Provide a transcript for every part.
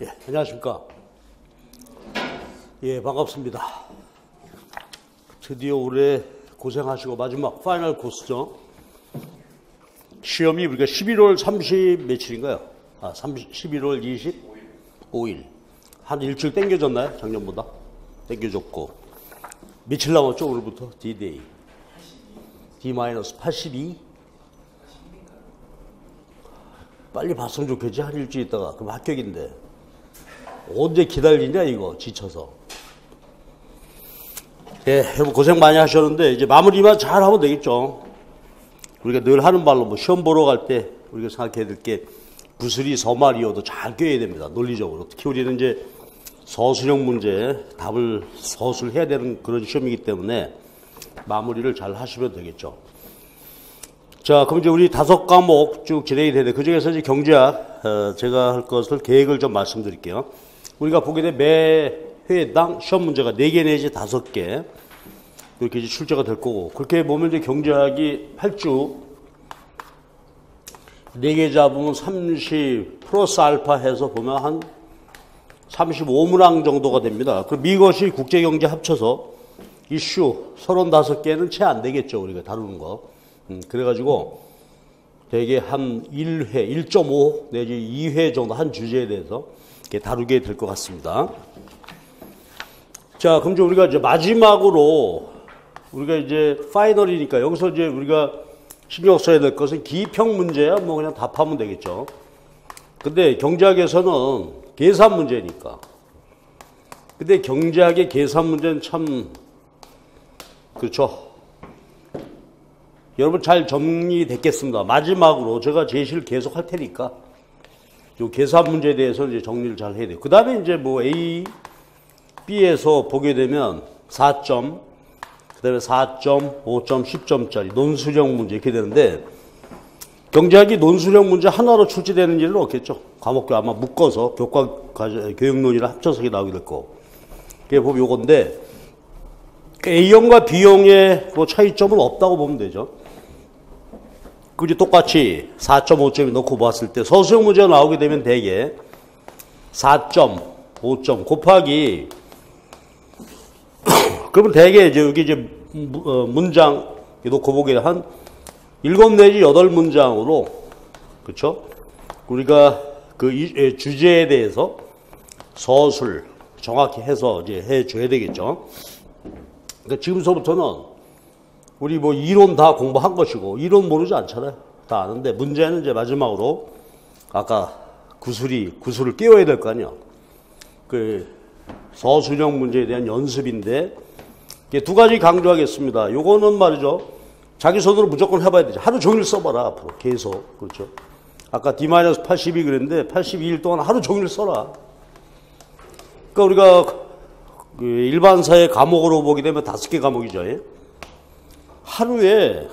예, 안녕하십니까. 예, 반갑습니다. 드디어 올해 고생하시고 마지막 파이널 코스죠. 시험이 우리가 11월 30 며칠인가요? 11월 25일. 한 일주일 땡겨졌나요? 작년보다? 땡겨졌고. 며칠 남았죠, 오늘부터? D-Day. D-82? 빨리 봤으면 좋겠지, 한 일주일 있다가. 그럼 합격인데. 언제 기다리냐, 이거, 지쳐서. 예, 여러분 고생 많이 하셨는데, 이제 마무리만 잘 하면 되겠죠. 우리가 늘 하는 말로 뭐 시험 보러 갈 때 우리가 생각해야 될 게 구슬이 서말이어도 잘 껴야 됩니다. 논리적으로. 특히 우리는 이제 서술형 문제, 답을 서술해야 되는 그런 시험이기 때문에 마무리를 잘 하시면 되겠죠. 자, 그럼 이제 우리 5과목 쭉 진행이 되는데, 그 중에서 이제 경제학, 제가 할 것을 계획을 좀 말씀드릴게요. 우리가 보게 되면 매 회당 시험 문제가 4개 내지 5개, 이렇게 이제 출제가 될 거고, 그렇게 보면 이제 경제학이 8주, 4개 잡으면 30 플러스 알파 해서 보면 한 35문항 정도가 됩니다. 그럼 이것이 국제경제 합쳐서 이슈 35개는 채 안 되겠죠, 우리가 다루는 거. 그래가지고 되게 한 1회, 1.5 내지 2회 정도 한 주제에 대해서 이렇게 다루게 될 것 같습니다. 자, 그럼 이제 우리가 이제 마지막으로 우리가 이제 파이널이니까 여기서 이제 우리가 신경 써야 될 것은 기평 문제야 뭐 그냥 답하면 되겠죠. 근데 경제학에서는 계산 문제니까. 근데 경제학의 계산 문제는 참 그렇죠. 여러분 잘 정리됐겠습니다. 마지막으로 제가 제시를 계속 할 테니까 이 계산 문제에 대해서 이제 정리를 잘 해야 돼요. 그 다음에 이제 뭐 A, B에서 보게 되면 4점, 그 다음에 4점, 5점, 10점짜리 논술형 문제 이렇게 되는데, 경제학이 논술형 문제 하나로 출제되는 일은 없겠죠. 과목도 아마 묶어서 교육론이랑 합쳐서 나오게 될 거고. 그게 보면 요건데, A형과 B형의 뭐 차이점은 없다고 보면 되죠. 그지 똑같이 4.5점이 넣고 봤을 때 서술형 문제가 나오게 되면 대개 4점, 5점 곱하기 그러면 대개 이제 여기 이제 문장 놓고 보게 한 7 내지 8문장으로 그렇죠? 우리가 그 주제에 대해서 서술 정확히 해서 이제 해 줘야 되겠죠. 그러니까 지금서부터는 우리 뭐 이론 다 공부한 것이고 이론 모르지 않잖아요. 다 아는데 문제는 이제 마지막으로 아까 구술을 끼워야 될 거 아니에요. 그 서술형 문제에 대한 연습인데 두 가지 강조하겠습니다. 요거는 말이죠. 자기 손으로 무조건 해봐야 되죠. 하루 종일 써봐라 앞으로 계속. 그렇죠. 아까 D-82 그랬는데 82일 동안 하루 종일 써라. 그러니까 우리가 그 일반사의 과목으로 보게 되면 5개 과목이죠. 예? 하루에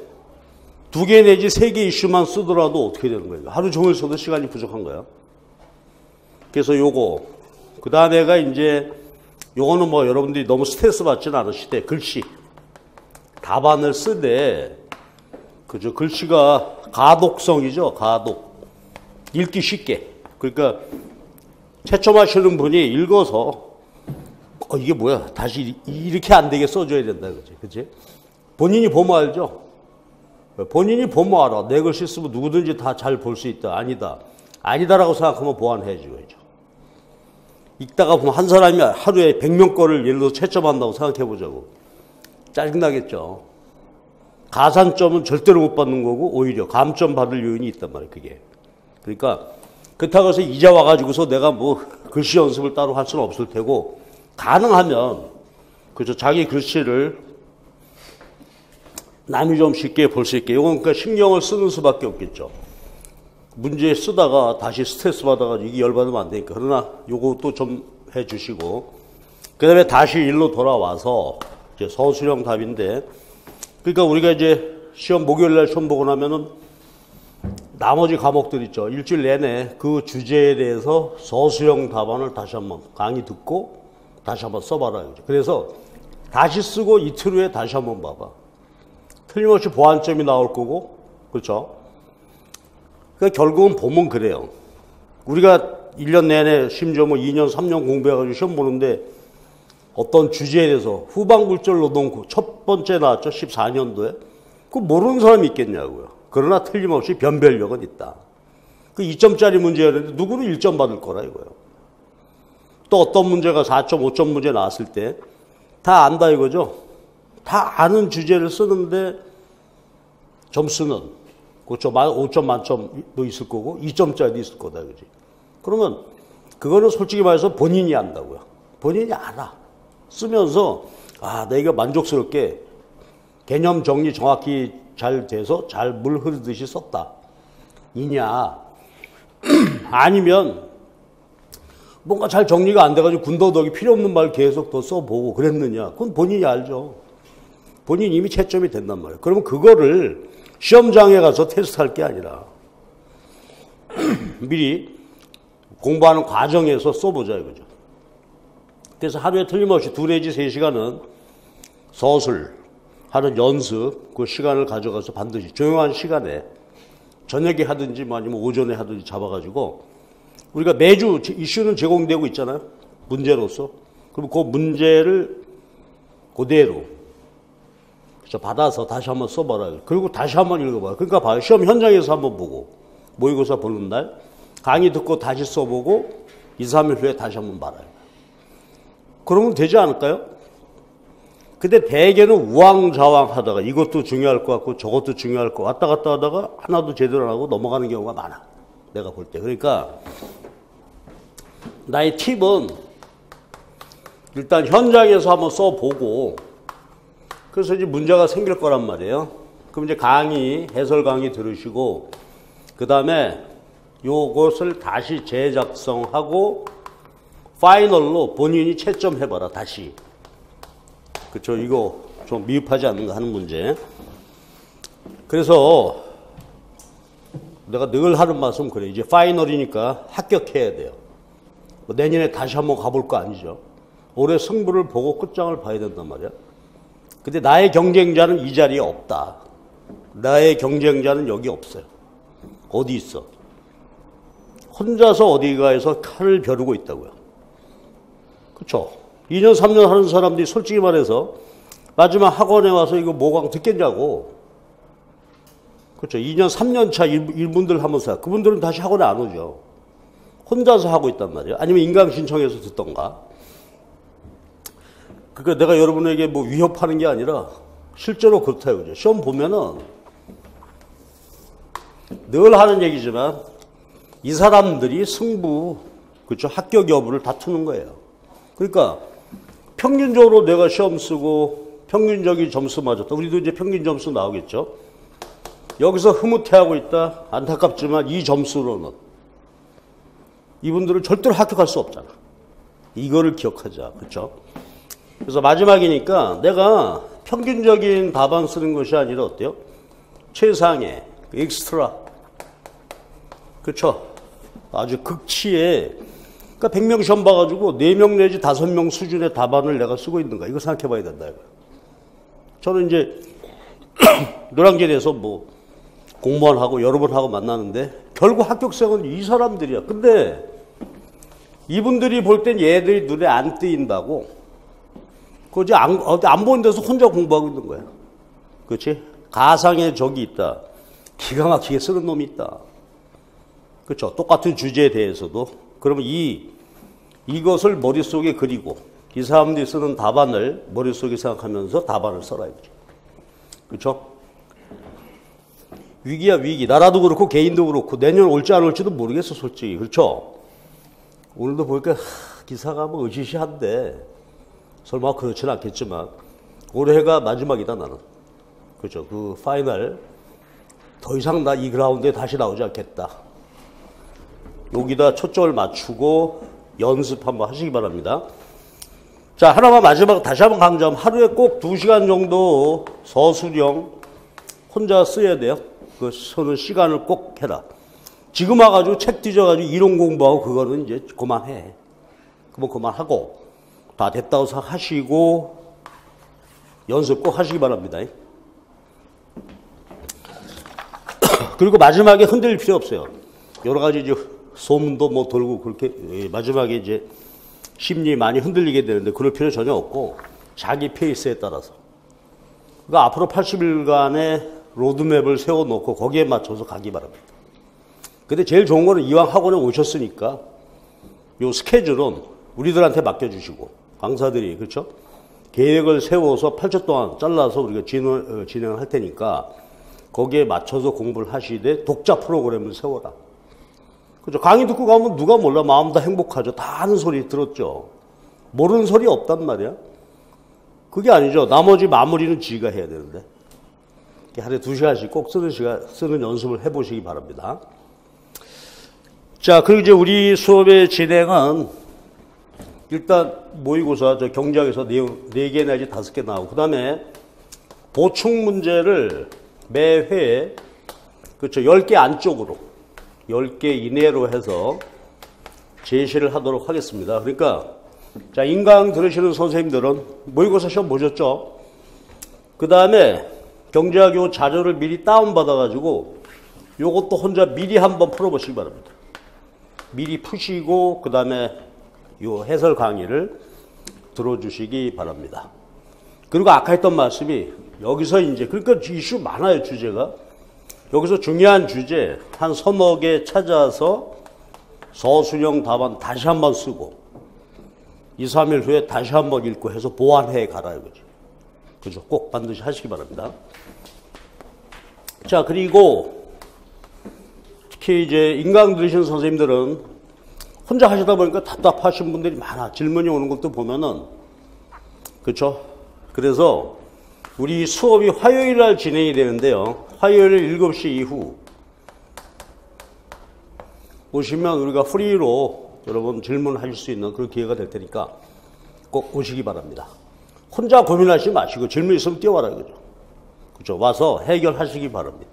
2개 내지 3개 이슈만 쓰더라도 어떻게 되는 거예요? 하루 종일 써도 시간이 부족한 거예요. 그래서 요거 그 다음에가 이제 요거는 뭐 여러분들이 너무 스트레스 받지는 않으실 때 글씨 답안을 쓰되 그죠? 글씨가 가독성이죠. 가독 읽기 쉽게. 그러니까 채점하시는 분이 읽어서 이게 뭐야? 다시 이렇게 안 되게 써줘야 된다. 그치? 본인이 보면 알죠? 본인이 보면 알아. 내 글씨 쓰면 누구든지 다 잘 볼 수 있다. 아니다. 아니다라고 생각하면 보완해 줘야죠. 읽다가 보면 한 사람이 하루에 100명 거를 예를 들어서 채점한다고 생각해 보자고. 짜증나겠죠. 가산점은 절대로 못 받는 거고 오히려 감점 받을 요인이 있단 말이에요. 그게. 그러니까 그렇다고 해서 이제 와가지고서 내가 뭐 글씨 연습을 따로 할 수는 없을 테고 가능하면 그죠 자기 글씨를 남이 좀 쉽게 볼 수 있게 이건 그러니까 신경을 쓰는 수밖에 없겠죠. 문제 쓰다가 다시 스트레스 받아가지고 이게 열받으면 안 되니까. 그러나 요것도 좀 해주시고 그 다음에 다시 일로 돌아와서 이제 서술형 답인데 그러니까 우리가 이제 시험 목요일날 시험 보고 나면은 나머지 과목들 있죠. 일주일 내내 그 주제에 대해서 서술형 답안을 다시 한번 강의 듣고 다시 한번 써봐라. 그래서 다시 쓰고 이틀 후에 다시 한번 봐봐. 틀림없이 보완점이 나올 거고, 그렇죠? 그러니까 결국은 보면 그래요. 우리가 1년 내내 심지어 뭐 2년, 3년 공부해가지고 시험 보는데 어떤 주제에 대해서 후방불절 노동 첫 번째 나왔죠. 14년도에. 그 모르는 사람이 있겠냐고요. 그러나 틀림없이 변별력은 있다. 그 2점짜리 문제였는데 누구는 1점 받을 거라 이거예요. 또 어떤 문제가 4.5점 문제 나왔을 때 다 안다 이거죠. 다 아는 주제를 쓰는데 점수는 그렇죠. 5점 만점도 있을 거고 2점짜리도 있을 거다. 그지? 그러면 그거는 솔직히 말해서 본인이 안다고요. 본인이 알아. 쓰면서 아, 내가 만족스럽게 개념 정리 정확히 잘 돼서 잘 물 흐르듯이 썼다. 이냐 아니면 뭔가 잘 정리가 안 돼가지고 군더더기 필요 없는 말 계속 더 써보고 그랬느냐. 그건 본인이 알죠. 본인이 이미 채점이 된단 말이에요. 그러면 그거를 시험장에 가서 테스트할 게 아니라 미리 공부하는 과정에서 써보자 이거죠. 그래서 하루에 틀림없이 2 내지 3시간은 서술 하는 연습 그 시간을 가져가서 반드시 조용한 시간에 저녁에 하든지 뭐 아니면 오전에 하든지 잡아가지고 우리가 매주 이슈는 제공되고 있잖아요. 문제로서. 그럼 그 문제를 그대로 받아서 다시 한번 써봐라. 그리고 다시 한번 읽어봐요. 그러니까 봐요. 시험 현장에서 한번 보고 모의고사 보는 날 강의 듣고 다시 써보고 2, 3일 후에 다시 한번 말아요. 그러면 되지 않을까요? 근데 대개는 우왕좌왕 하다가 이것도 중요할 것 같고 저것도 중요할 것 왔다 갔다 하다가 하나도 제대로 안 하고 넘어가는 경우가 많아. 내가 볼 때. 그러니까 나의 팁은 일단 현장에서 한번 써보고 그래서 이제 문제가 생길 거란 말이에요. 그럼 이제 강의, 해설 강의 들으시고 그 다음에 요것을 다시 재작성하고 파이널로 본인이 채점해봐라. 다시. 그쵸? 이거 좀 미흡하지 않는가 하는 문제. 그래서 내가 늘 하는 말씀 그래. 이제 파이널이니까 합격해야 돼요. 내년에 다시 한번 가볼 거 아니죠. 올해 승부를 보고 끝장을 봐야 된단 말이야. 근데 나의 경쟁자는 이 자리에 없다. 나의 경쟁자는 여기 없어요. 어디 있어? 혼자서 어디가에서 칼을 벼르고 있다고요. 그렇죠? 2년 3년 하는 사람들이 솔직히 말해서 마지막 학원에 와서 이거 모강 듣겠냐고. 그렇죠? 2년 3년 차 일분들 하면서 그분들은 다시 학원에 안 오죠. 혼자서 하고 있단 말이에요. 아니면 인강 신청해서 듣던가. 그러니까 내가 여러분에게 뭐 위협하는 게 아니라 실제로 그렇다 이거죠. 시험 보면은 늘 하는 얘기지만 이 사람들이 승부, 그렇죠? 합격 여부를 다투는 거예요. 그러니까 평균적으로 내가 시험 쓰고 평균적인 점수 맞았다. 우리도 이제 평균 점수 나오겠죠. 여기서 흐뭇해하고 있다. 안타깝지만 이 점수로는 이분들은 절대로 합격할 수 없잖아. 이거를 기억하자. 그렇죠? 그래서 마지막이니까 내가 평균적인 답안 쓰는 것이 아니라 어때요? 최상의 엑스트라. 그렇죠? 아주 극치에 그러니까 100명 시험 봐가지고 4명 내지 5명 수준의 답안을 내가 쓰고 있는가. 이거 생각해 봐야 된다. 이거. 저는 이제 노량진에서 뭐 공무원하고 여러 번 하고 만나는데 결국 합격생은 이 사람들이야. 근데 이분들이 볼 땐 얘들이 눈에 안 띄인다고. 그지 안 보는 데서 혼자 공부하고 있는 거야. 그렇지? 가상의 적이 있다. 기가 막히게 쓰는 놈이 있다. 그렇죠? 똑같은 주제에 대해서도. 그러면 이것을 머릿속에 그리고 이 사람들이 쓰는 답안을 머릿속에 생각하면서 답안을 써라 이거죠. 그렇죠? 위기야 위기. 나라도 그렇고 개인도 그렇고 내년 올지 안 올지도 모르겠어 솔직히. 그렇죠? 오늘도 보니까 기사가 뭐 으시시한데 설마 그렇지는 않겠지만 올해가 마지막이다 나는. 그렇죠? 그 파이널 더 이상 나 이 그라운드에 다시 나오지 않겠다. 여기다 초점을 맞추고 연습 한번 하시기 바랍니다. 자, 하나만 마지막 다시 한번 강조하면 하루에 꼭 2시간 정도 서술형 혼자 써야 돼요. 그 쓰는 시간을 꼭 해라. 지금 와가지고 책 뒤져가지고 이론 공부하고 그거는 이제 그만해. 그럼 그만하고 다 됐다고 생각하시고 연습 꼭 하시기 바랍니다. 그리고 마지막에 흔들릴 필요 없어요. 여러 가지 이제 소문도 뭐 돌고 그렇게 마지막에 이제 심리 많이 흔들리게 되는데 그럴 필요 전혀 없고 자기 페이스에 따라서 그러니까 앞으로 80일간의 로드맵을 세워놓고 거기에 맞춰서 가기 바랍니다. 근데 제일 좋은 거는 이왕 학원에 오셨으니까 요 스케줄은 우리들한테 맡겨주시고 강사들이 그렇죠? 계획을 세워서 8주 동안 잘라서 우리가 진행을 할 테니까 거기에 맞춰서 공부를 하시되 독자 프로그램을 세워라. 그죠? 강의 듣고 가면 누가 몰라 마음 다 행복하죠. 다 아는 소리 들었죠. 모르는 소리 없단 말이야. 그게 아니죠. 나머지 마무리는 지가 해야 되는데 하루에 2시간씩 꼭 쓰는 연습을 해보시기 바랍니다. 자, 그리고 이제 우리 수업의 진행은 일단 모의고사 저 경제학에서 내용 4개 내지 5개 나오고 그 다음에 보충 문제를 매 회에 그렇죠 10개 안쪽으로 10개 이내로 해서 제시를 하도록 하겠습니다. 그러니까 자 인강 들으시는 선생님들은 모의고사 시험 보셨죠? 그 다음에 경제학 요 자료를 미리 다운받아 가지고 요것도 혼자 미리 한번 풀어보시기 바랍니다. 미리 푸시고 그 다음에 요 해설 강의를 들어주시기 바랍니다. 그리고 아까 했던 말씀이 여기서 이제 그러니까 이슈 많아요. 주제가 여기서 중요한 주제 한 서너 개 찾아서 서술형 답안 다시 한번 쓰고 2, 3일 후에 다시 한번 읽고 해서 보완해 가라 이거죠. 그죠? 꼭 반드시 하시기 바랍니다. 자, 그리고 특히 이제 인강 들으시는 선생님들은 혼자 하시다 보니까 답답하신 분들이 많아. 질문이 오는 것도 보면은 그렇죠? 그래서 우리 수업이 화요일 날 진행이 되는데요. 화요일 7시 이후 오시면 우리가 프리로 여러분 질문하실 수 있는 그런 기회가 될 테니까 꼭 오시기 바랍니다. 혼자 고민하시지 마시고 질문 있으면 뛰어와라 이거죠. 그렇죠? 와서 해결하시기 바랍니다.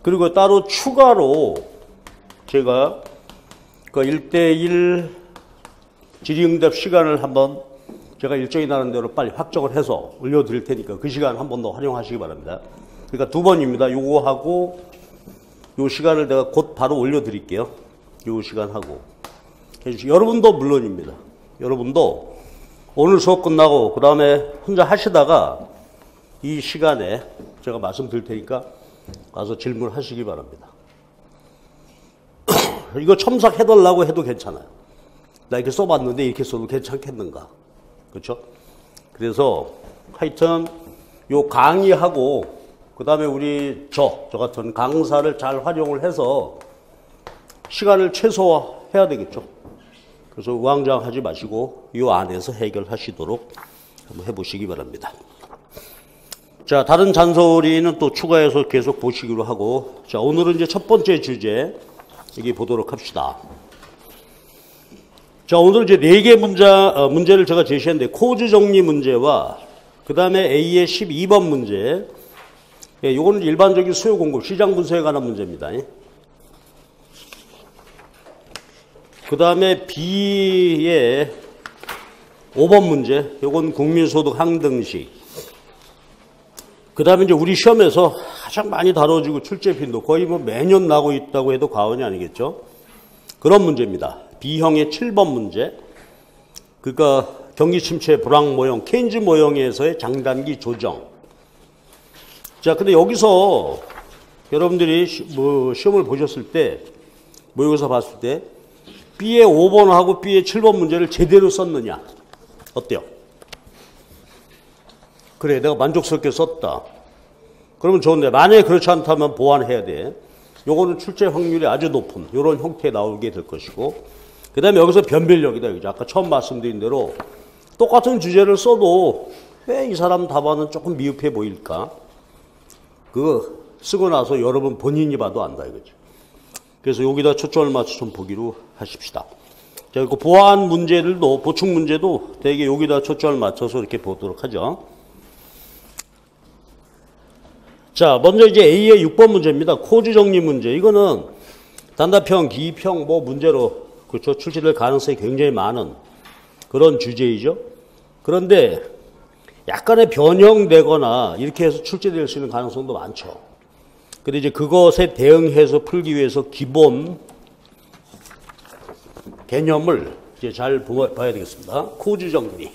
그리고 따로 추가로 제가 그 1대1 질의응답 시간을 한번 제가 일정이 나는 대로 빨리 확정을 해서 올려드릴 테니까 그 시간 한 번 더 활용하시기 바랍니다. 그러니까 2번입니다. 요거 하고 요 시간을 내가 곧 바로 올려드릴게요. 요 시간 하고 해주시고 여러분도 물론입니다. 여러분도 오늘 수업 끝나고 그 다음에 혼자 하시다가 이 시간에 제가 말씀드릴 테니까 가서 질문하시기 바랍니다. 이거 첨삭해달라고 해도 괜찮아요. 나 이렇게 써봤는데 이렇게 써도 괜찮겠는가. 그렇죠? 그래서 하여튼 요 강의하고 그 다음에 우리 저 같은 강사를 잘 활용을 해서 시간을 최소화해야 되겠죠. 그래서 우왕좌왕하지 마시고 이 안에서 해결하시도록 한번 해보시기 바랍니다. 자, 다른 잔소리는 또 추가해서 계속 보시기로 하고 자, 오늘은 이제 첫 번째 주제 여기 보도록 합시다. 자, 오늘 이제 4개 문제를 제가 제시했는데 코즈 정리 문제와 그 다음에 A의 12번 문제 예, 요거는 일반적인 수요 공급 시장 분석에 관한 문제입니다. 그 다음에 B의 5번 문제 요건 국민소득 항등식 그 다음에 이제 우리 시험에서 가장 많이 다뤄지고 출제 빈도 거의 뭐 매년 나고 있다고 해도 과언이 아니겠죠. 그런 문제입니다. B형의 7번 문제. 그러니까 경기 침체 불황 모형, 케인즈 모형에서의 장단기 조정. 자, 근데 여기서 여러분들이 시험을 보셨을 때, 모의고사 봤을 때 B의 5번하고 B의 7번 문제를 제대로 썼느냐? 어때요? 그래, 내가 만족스럽게 썼다. 그러면 좋은데 만약에 그렇지 않다면 보완해야 돼. 요거는 출제 확률이 아주 높은 이런 형태에 나오게 될 것이고 그 다음에 여기서 변별력이다. 그죠? 아까 처음 말씀드린 대로 똑같은 주제를 써도 왜 이 사람 답안은 조금 미흡해 보일까? 그거 쓰고 나서 여러분 본인이 봐도 안다 이거죠. 그래서 여기다 초점을 맞춰서 좀 보기로 하십시다. 자, 그 보완 문제들도 보충 문제도 되게 여기다 초점을 맞춰서 이렇게 보도록 하죠. 자, 먼저 이제 A의 6번 문제입니다. 코즈 정리 문제. 이거는 단답형, 기입형 뭐 문제로 그렇죠. 출시될 가능성이 굉장히 많은 그런 주제이죠. 그런데 약간의 변형되거나 이렇게 해서 출제될 수 있는 가능성도 많죠. 근데 이제 그것에 대응해서 풀기 위해서 기본 개념을 이제 잘 봐야 되겠습니다. 코즈 정리.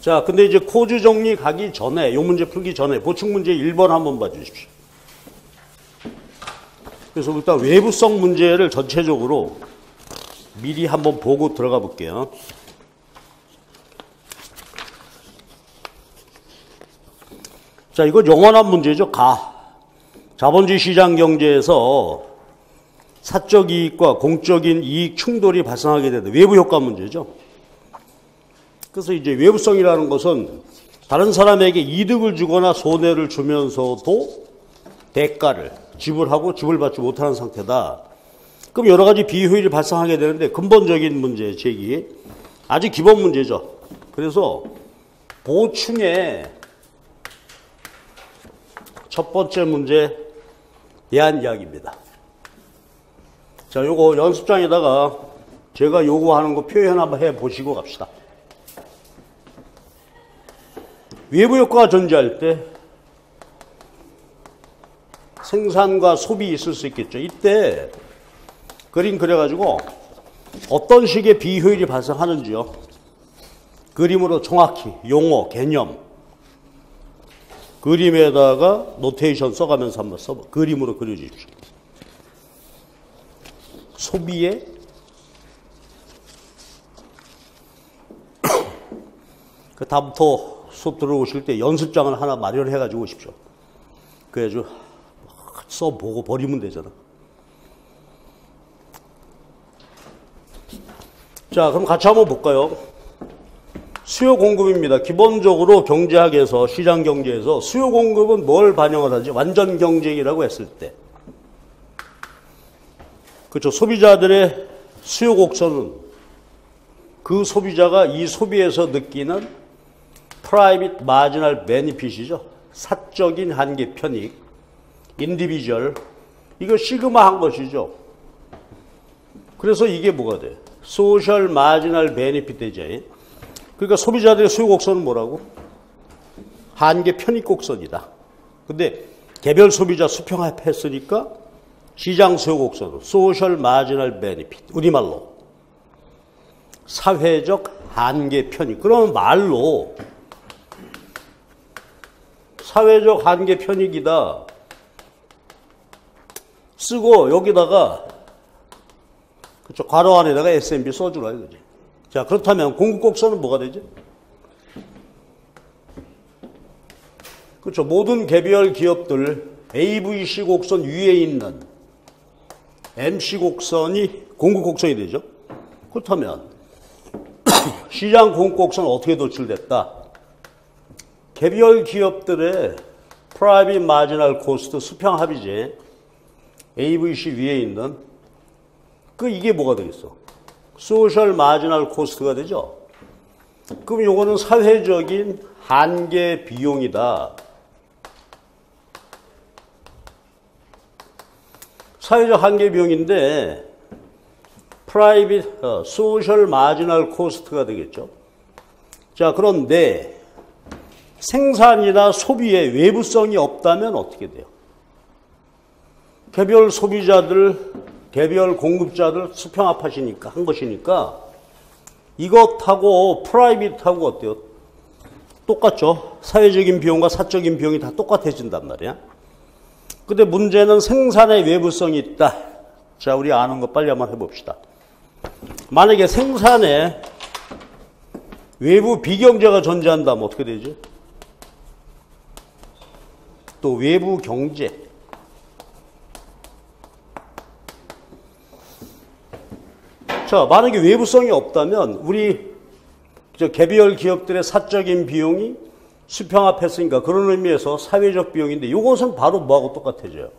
자, 근데 이제 코즈 정리 가기 전에, 이 문제 풀기 전에 보충 문제 1번 한번 봐주십시오. 그래서 일단 외부성 문제를 전체적으로 미리 한번 보고 들어가 볼게요. 자, 이건 영원한 문제죠. 자본주의 시장 경제에서 사적 이익과 공적인 이익 충돌이 발생하게 되는 외부 효과 문제죠. 그래서 이제 외부성이라는 것은 다른 사람에게 이득을 주거나 손해를 주면서도 대가를 지불하고 지불받지 못하는 상태다. 그럼 여러 가지 비효율이 발생하게 되는데 근본적인 문제 제기 아주 기본 문제죠. 그래서 보충의 첫 번째 문제에 대한 이야기입니다. 자, 요거 연습장에다가 제가 요구하는 거 표현 한번 해 보시고 갑시다. 외부 효과가 존재할 때 생산과 소비 있을 수 있겠죠. 이때 그림 그려가지고 어떤 식의 비효율이 발생하는지요. 그림으로 정확히 용어, 개념 그림에다가 노테이션 써가면서 한번 그림으로 그려주십시오. 소비의 그 다음부터 수업 들어오실 때 연습장을 하나 마련해 가지고 오십시오. 그래가지고 써보고 버리면 되잖아. 자, 그럼 같이 한번 볼까요? 수요 공급입니다. 기본적으로 경제학에서 시장 경제에서 수요 공급은 뭘 반영을 하지? 완전 경쟁이라고 했을 때. 그렇죠. 소비자들의 수요 곡선은 그 소비자가 이 소비에서 느끼는 프라이빗 마지널 베니핏이죠. 사적인 한계 편익, 인디비주얼, 이거 시그마한 것이죠. 그래서 이게 뭐가 돼? 소셜 마지널 베니핏 되지. 그러니까 소비자들의 수요 곡선은 뭐라고? 한계 편익 곡선이다. 근데 개별 소비자 수평합했으니까 시장 수요 곡선은 소셜 마지널 베니핏, 우리말로 사회적 한계 편익. 그러면 말로 사회적 한계 편익이다 쓰고 여기다가 그쵸, 괄호 안에다가 SMB 써주라 이거지. 자, 그렇다면 공급 곡선은 뭐가 되지? 그렇죠. 모든 개별 기업들 AVC 곡선 위에 있는 MC 곡선이 공급 곡선이 되죠. 그렇다면 시장 공급 곡선은 어떻게 도출됐다? 개별 기업들의 프라이빗 마지널 코스트 수평 합이지. AVC 위에 있는 이게 뭐가 되겠어? 소셜 마지널 코스트가 되죠. 그럼 요거는 사회적인 한계 비용이다. 사회적 한계 비용인데 프라이빗 소셜 마지널 코스트가 되겠죠. 자, 그런데 생산이나 소비에 외부성이 없다면 어떻게 돼요? 개별 소비자들, 개별 공급자들 수평합하시니까 한 것이니까 이것하고 프라이빗하고 어때요? 똑같죠. 사회적인 비용과 사적인 비용이 다 똑같아진단 말이야. 근데 문제는 생산의 외부성이 있다. 자, 우리 아는 거 빨리 한번 해봅시다. 만약에 생산에 외부 비경제가 존재한다면 어떻게 되지? 또 외부 경제. 자, 만약에 외부성이 없다면 우리 개별 기업들의 사적인 비용이 수평합했으니까 그런 의미에서 사회적 비용인데 이것은 바로 뭐하고 똑같아져요?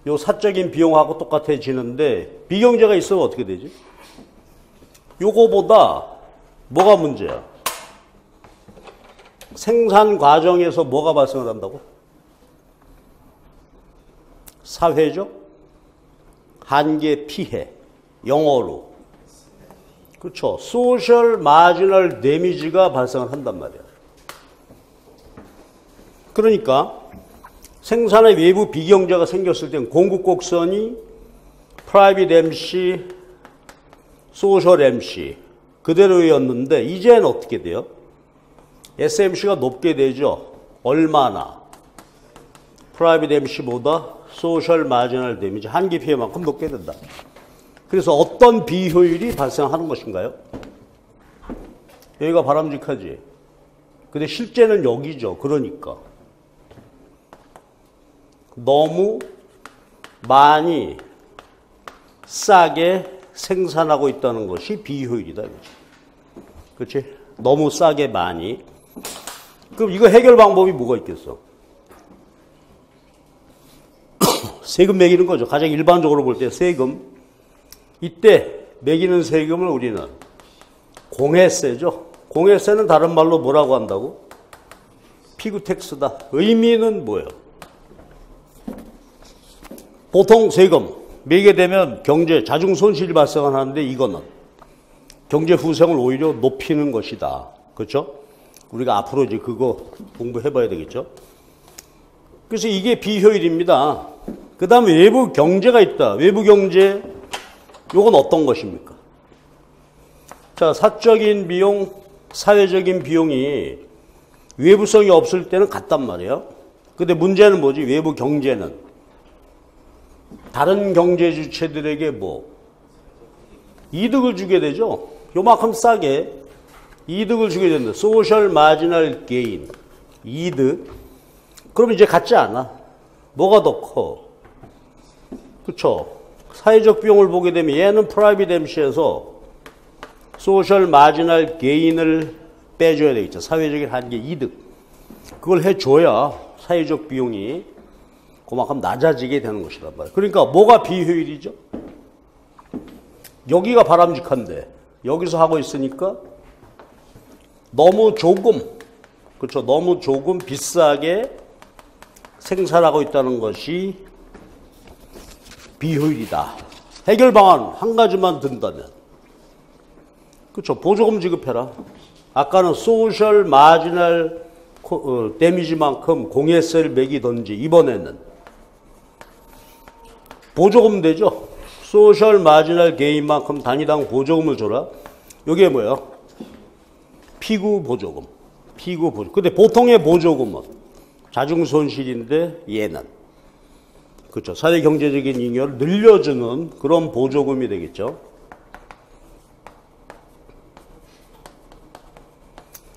요 사적인 비용하고 똑같아지는데 비경제가 있으면 어떻게 되지? 요거보다 뭐가 문제야? 생산 과정에서 뭐가 발생을 한다고? 사회적 한계 피해. 영어로. 그렇죠. 소셜 마지널 데미지가 발생을 한단 말이야. 그러니까 생산의 외부 비경제가 생겼을 땐 공급 곡선이 프라이빗 MC, 소셜 MC 그대로였는데 이제는 어떻게 돼요? SMC가 높게 되죠. 얼마나? 프라이빗 MC보다 소셜 마지널 데미지 한계 피해만큼 높게 된다. 그래서 어떤 비효율이 발생하는 것인가요? 여기가 바람직하지. 근데 실제는 여기죠. 그러니까 너무 많이 싸게 생산하고 있다는 것이 비효율이다. 그렇지? 너무 싸게 많이. 그럼 이거 해결 방법이 뭐가 있겠어? 세금 매기는 거죠. 가장 일반적으로 볼 때 세금. 이때 매기는 세금을 우리는 공회세죠. 공회세는 다른 말로 뭐라고 한다고? 피그텍스다. 의미는 뭐예요? 보통 세금 매게 되면 경제 자중 손실이 발생하는데 이거는 경제 후생을 오히려 높이는 것이다. 그렇죠? 우리가 앞으로 이제 그거 공부해 봐야 되겠죠? 그래서 이게 비효율입니다. 그 다음에 외부 경제가 있다. 외부 경제, 요건 어떤 것입니까? 자, 사적인 비용, 사회적인 비용이 외부성이 없을 때는 같단 말이에요. 근데 문제는 뭐지? 외부 경제는 다른 경제 주체들에게 뭐 이득을 주게 되죠. 요만큼 싸게 이득을 주게 된다. 소셜 마지널 게인, 이득. 그럼 이제 같지 않아. 뭐가 더 커? 그렇죠? 사회적 비용을 보게 되면 얘는 프라이빗 MC에서 소셜 마지널 게인을 빼줘야 되겠죠. 사회적인 한계, 이득. 그걸 해줘야 사회적 비용이 그만큼 낮아지게 되는 것이란 말이에요. 그러니까 뭐가 비효율이죠? 여기가 바람직한데 여기서 하고 있으니까 너무 조금, 그렇죠? 너무 조금 비싸게 생산하고 있다는 것이 비효율이다. 해결 방안 한 가지만 든다면, 그렇죠? 보조금 지급해라. 아까는 소셜 마지널 데미지만큼 공예세를 매기던지 이번에는 보조금 되죠. 소셜 마지널 게인만큼 단위당 보조금을 줘라. 이게 뭐야? 피구 보조금. 피구 보조금. 근데 보통의 보조금은 자중 손실인데 얘는 그렇죠. 사회 경제적인 잉여를 늘려주는 그런 보조금이 되겠죠.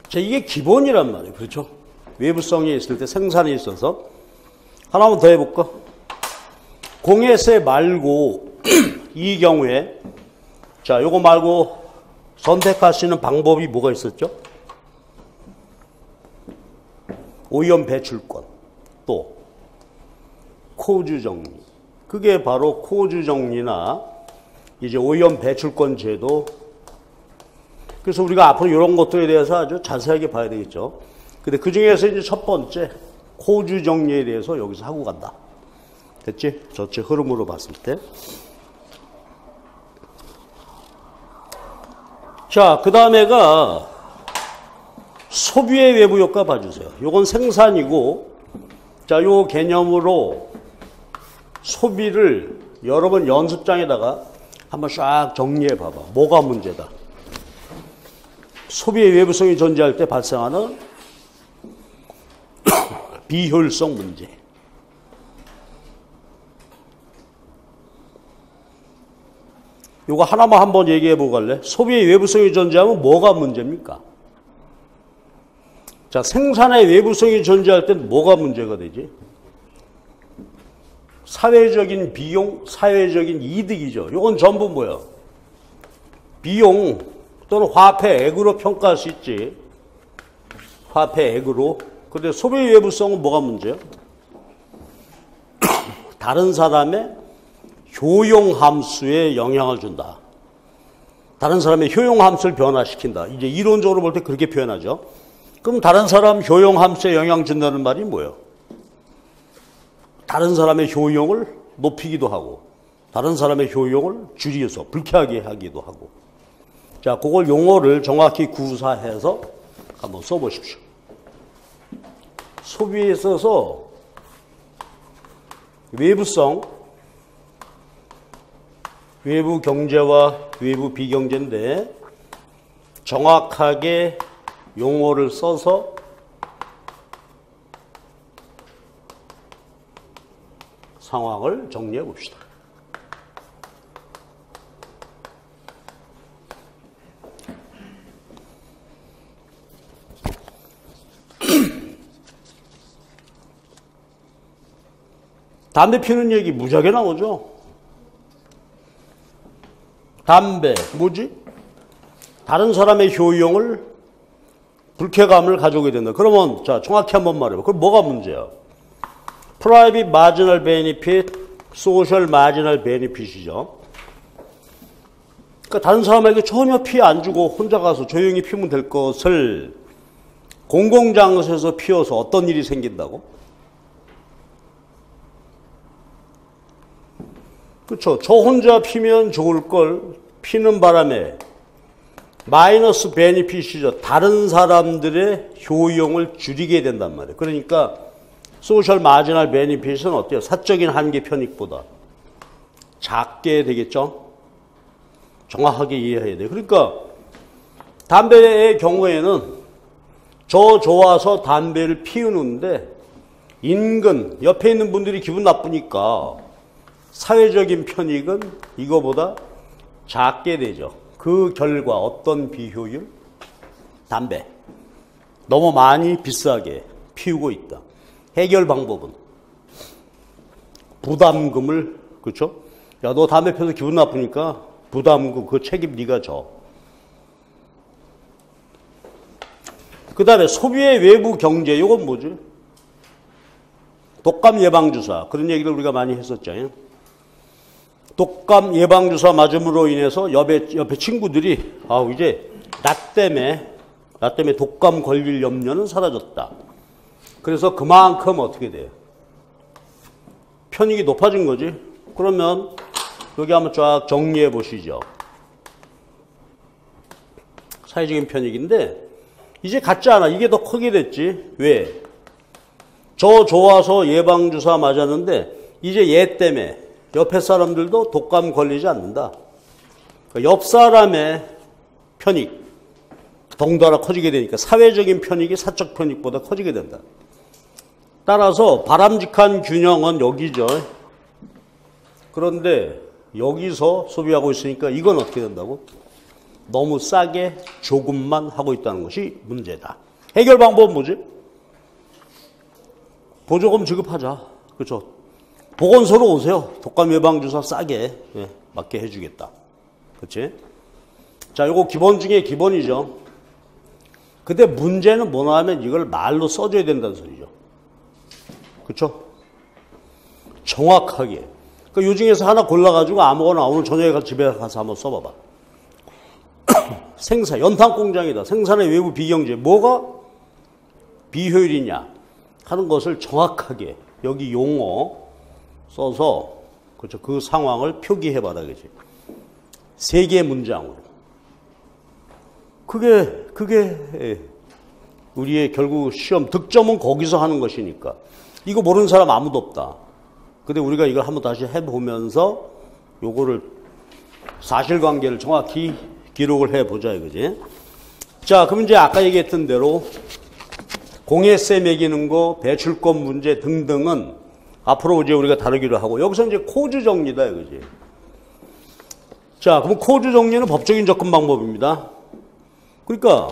자, 이게 기본이란 말이에요. 그렇죠? 외부성이 있을 때 생산이 있어서 하나만 더 해볼까? 공예세 말고 이 경우에 자, 요거 말고 선택할 수 있는 방법이 뭐가 있었죠? 오염 배출권, 또 코주 정리. 그게 바로 코주 정리나 이제 오염 배출권 제도. 그래서 우리가 앞으로 이런 것들에 대해서 아주 자세하게 봐야 되겠죠. 근데 그 중에서 이제 첫 번째 코주 정리에 대해서 여기서 하고 간다. 됐지? 전체 흐름으로 봤을 때. 자, 그 다음에가 소비의 외부 효과 봐주세요. 요건 생산이고, 자, 요 개념으로 소비를 여러분 연습장에다가 한번 싹 정리해 봐봐. 뭐가 문제다? 소비의 외부성이 존재할 때 발생하는 비효율성 문제. 요거 하나만 한번 얘기해 보고 갈래? 소비의 외부성이 존재하면 뭐가 문제입니까? 자, 생산의 외부성이 존재할 땐 뭐가 문제가 되지? 사회적인 비용, 사회적인 이득이죠. 요건 전부 뭐야? 비용 또는 화폐액으로 평가할 수 있지. 화폐액으로. 근데 소비의 외부성은 뭐가 문제야? 다른 사람의 효용함수에 영향을 준다. 다른 사람의 효용함수를 변화시킨다. 이제 이론적으로 볼 때 그렇게 표현하죠. 그럼 다른 사람 효용함수에 영향 준다는 말이 뭐예요? 다른 사람의 효용을 높이기도 하고 다른 사람의 효용을 줄여서 불쾌하게 하기도 하고. 자, 그걸 용어를 정확히 구사해서 한번 써보십시오. 소비에 있어서 외부성, 외부 경제와 외부 비경제인데 정확하게 용어를 써서 상황을 정리해 봅시다. 담배 피우는 얘기 무지하게 나오죠. 담배 뭐지? 다른 사람의 효용을 불쾌감을 가져오게 된다. 그러면 자 정확히 한번 말해봐. 그럼 뭐가 문제야? Private marginal benefit, social marginal benefit이죠. 그러니까 다른 사람에게 전혀 피해 안 주고 혼자 가서 조용히 피우면 될 것을 공공장소에서 피워서 어떤 일이 생긴다고? 그렇죠. 저 혼자 피면 좋을 걸 피는 바람에 마이너스 베니핏이죠. 다른 사람들의 효용을 줄이게 된단 말이에요. 그러니까 소셜 마지널 베니핏은 어때요? 사적인 한계 편익보다 작게 되겠죠. 정확하게 이해해야 돼요. 그러니까 담배의 경우에는 저 좋아서 담배를 피우는데 인근 옆에 있는 분들이 기분 나쁘니까 사회적인 편익은 이거보다 작게 되죠. 그 결과 어떤 비효율? 담배. 너무 많이 비싸게 피우고 있다. 해결 방법은 부담금을, 그렇죠? 야, 너 담배 피워서 기분 나쁘니까 부담금, 그 책임 네가 져. 그 다음에 소비의 외부 경제, 이건 뭐지? 독감 예방주사. 그런 얘기를 우리가 많이 했었잖아요. 독감 예방주사 맞음으로 인해서 옆에 친구들이 이제 나 때문에 독감 걸릴 염려는 사라졌다. 그래서 그만큼 어떻게 돼요? 편익이 높아진 거지. 그러면 여기 한번 쫙 정리해 보시죠. 사회적인 편익인데 이제 같지 않아. 이게 더 크게 됐지. 왜? 저 좋아서 예방주사 맞았는데 이제 얘 때문에 옆에 사람들도 독감 걸리지 않는다. 옆 사람의 편익 덩달아 커지게 되니까 사회적인 편익이 사적 편익보다 커지게 된다. 따라서 바람직한 균형은 여기죠. 그런데 여기서 소비하고 있으니까 이건 어떻게 된다고? 너무 싸게 조금만 하고 있다는 것이 문제다. 해결 방법은 뭐지? 보조금 지급하자. 그렇죠? 보건소로 오세요. 독감 예방주사 싸게 맞게 해주겠다. 그렇지? 자, 이거 기본 중에 기본이죠. 근데 문제는 뭐냐 하면 이걸 말로 써줘야 된다는 소리죠. 그렇죠? 정확하게. 그러니까 요 중에서 하나 골라가지고 아무거나 오늘 저녁에 집에 가서 한번 써봐봐. 생산, 연탄 공장이다. 생산의 외부 비경제. 뭐가 비효율이냐 하는 것을 정확하게 여기 용어 써서 그렇죠. 그 상황을 표기해봐라. 그지? 3개 문장으로. 그게 우리의 결국 시험 득점은 거기서 하는 것이니까. 이거 모르는 사람 아무도 없다. 근데 우리가 이걸 한번 다시 해보면서 요거를 사실관계를 정확히 기록을 해보자 이거지. 자, 그럼 이제 아까 얘기했던 대로 공예세 매기는 거, 배출권 문제 등등은 앞으로 이제 우리가 다루기로 하고, 여기서 이제 코즈 정리다 이거지. 자, 그럼 코즈 정리는 법적인 접근 방법입니다. 그러니까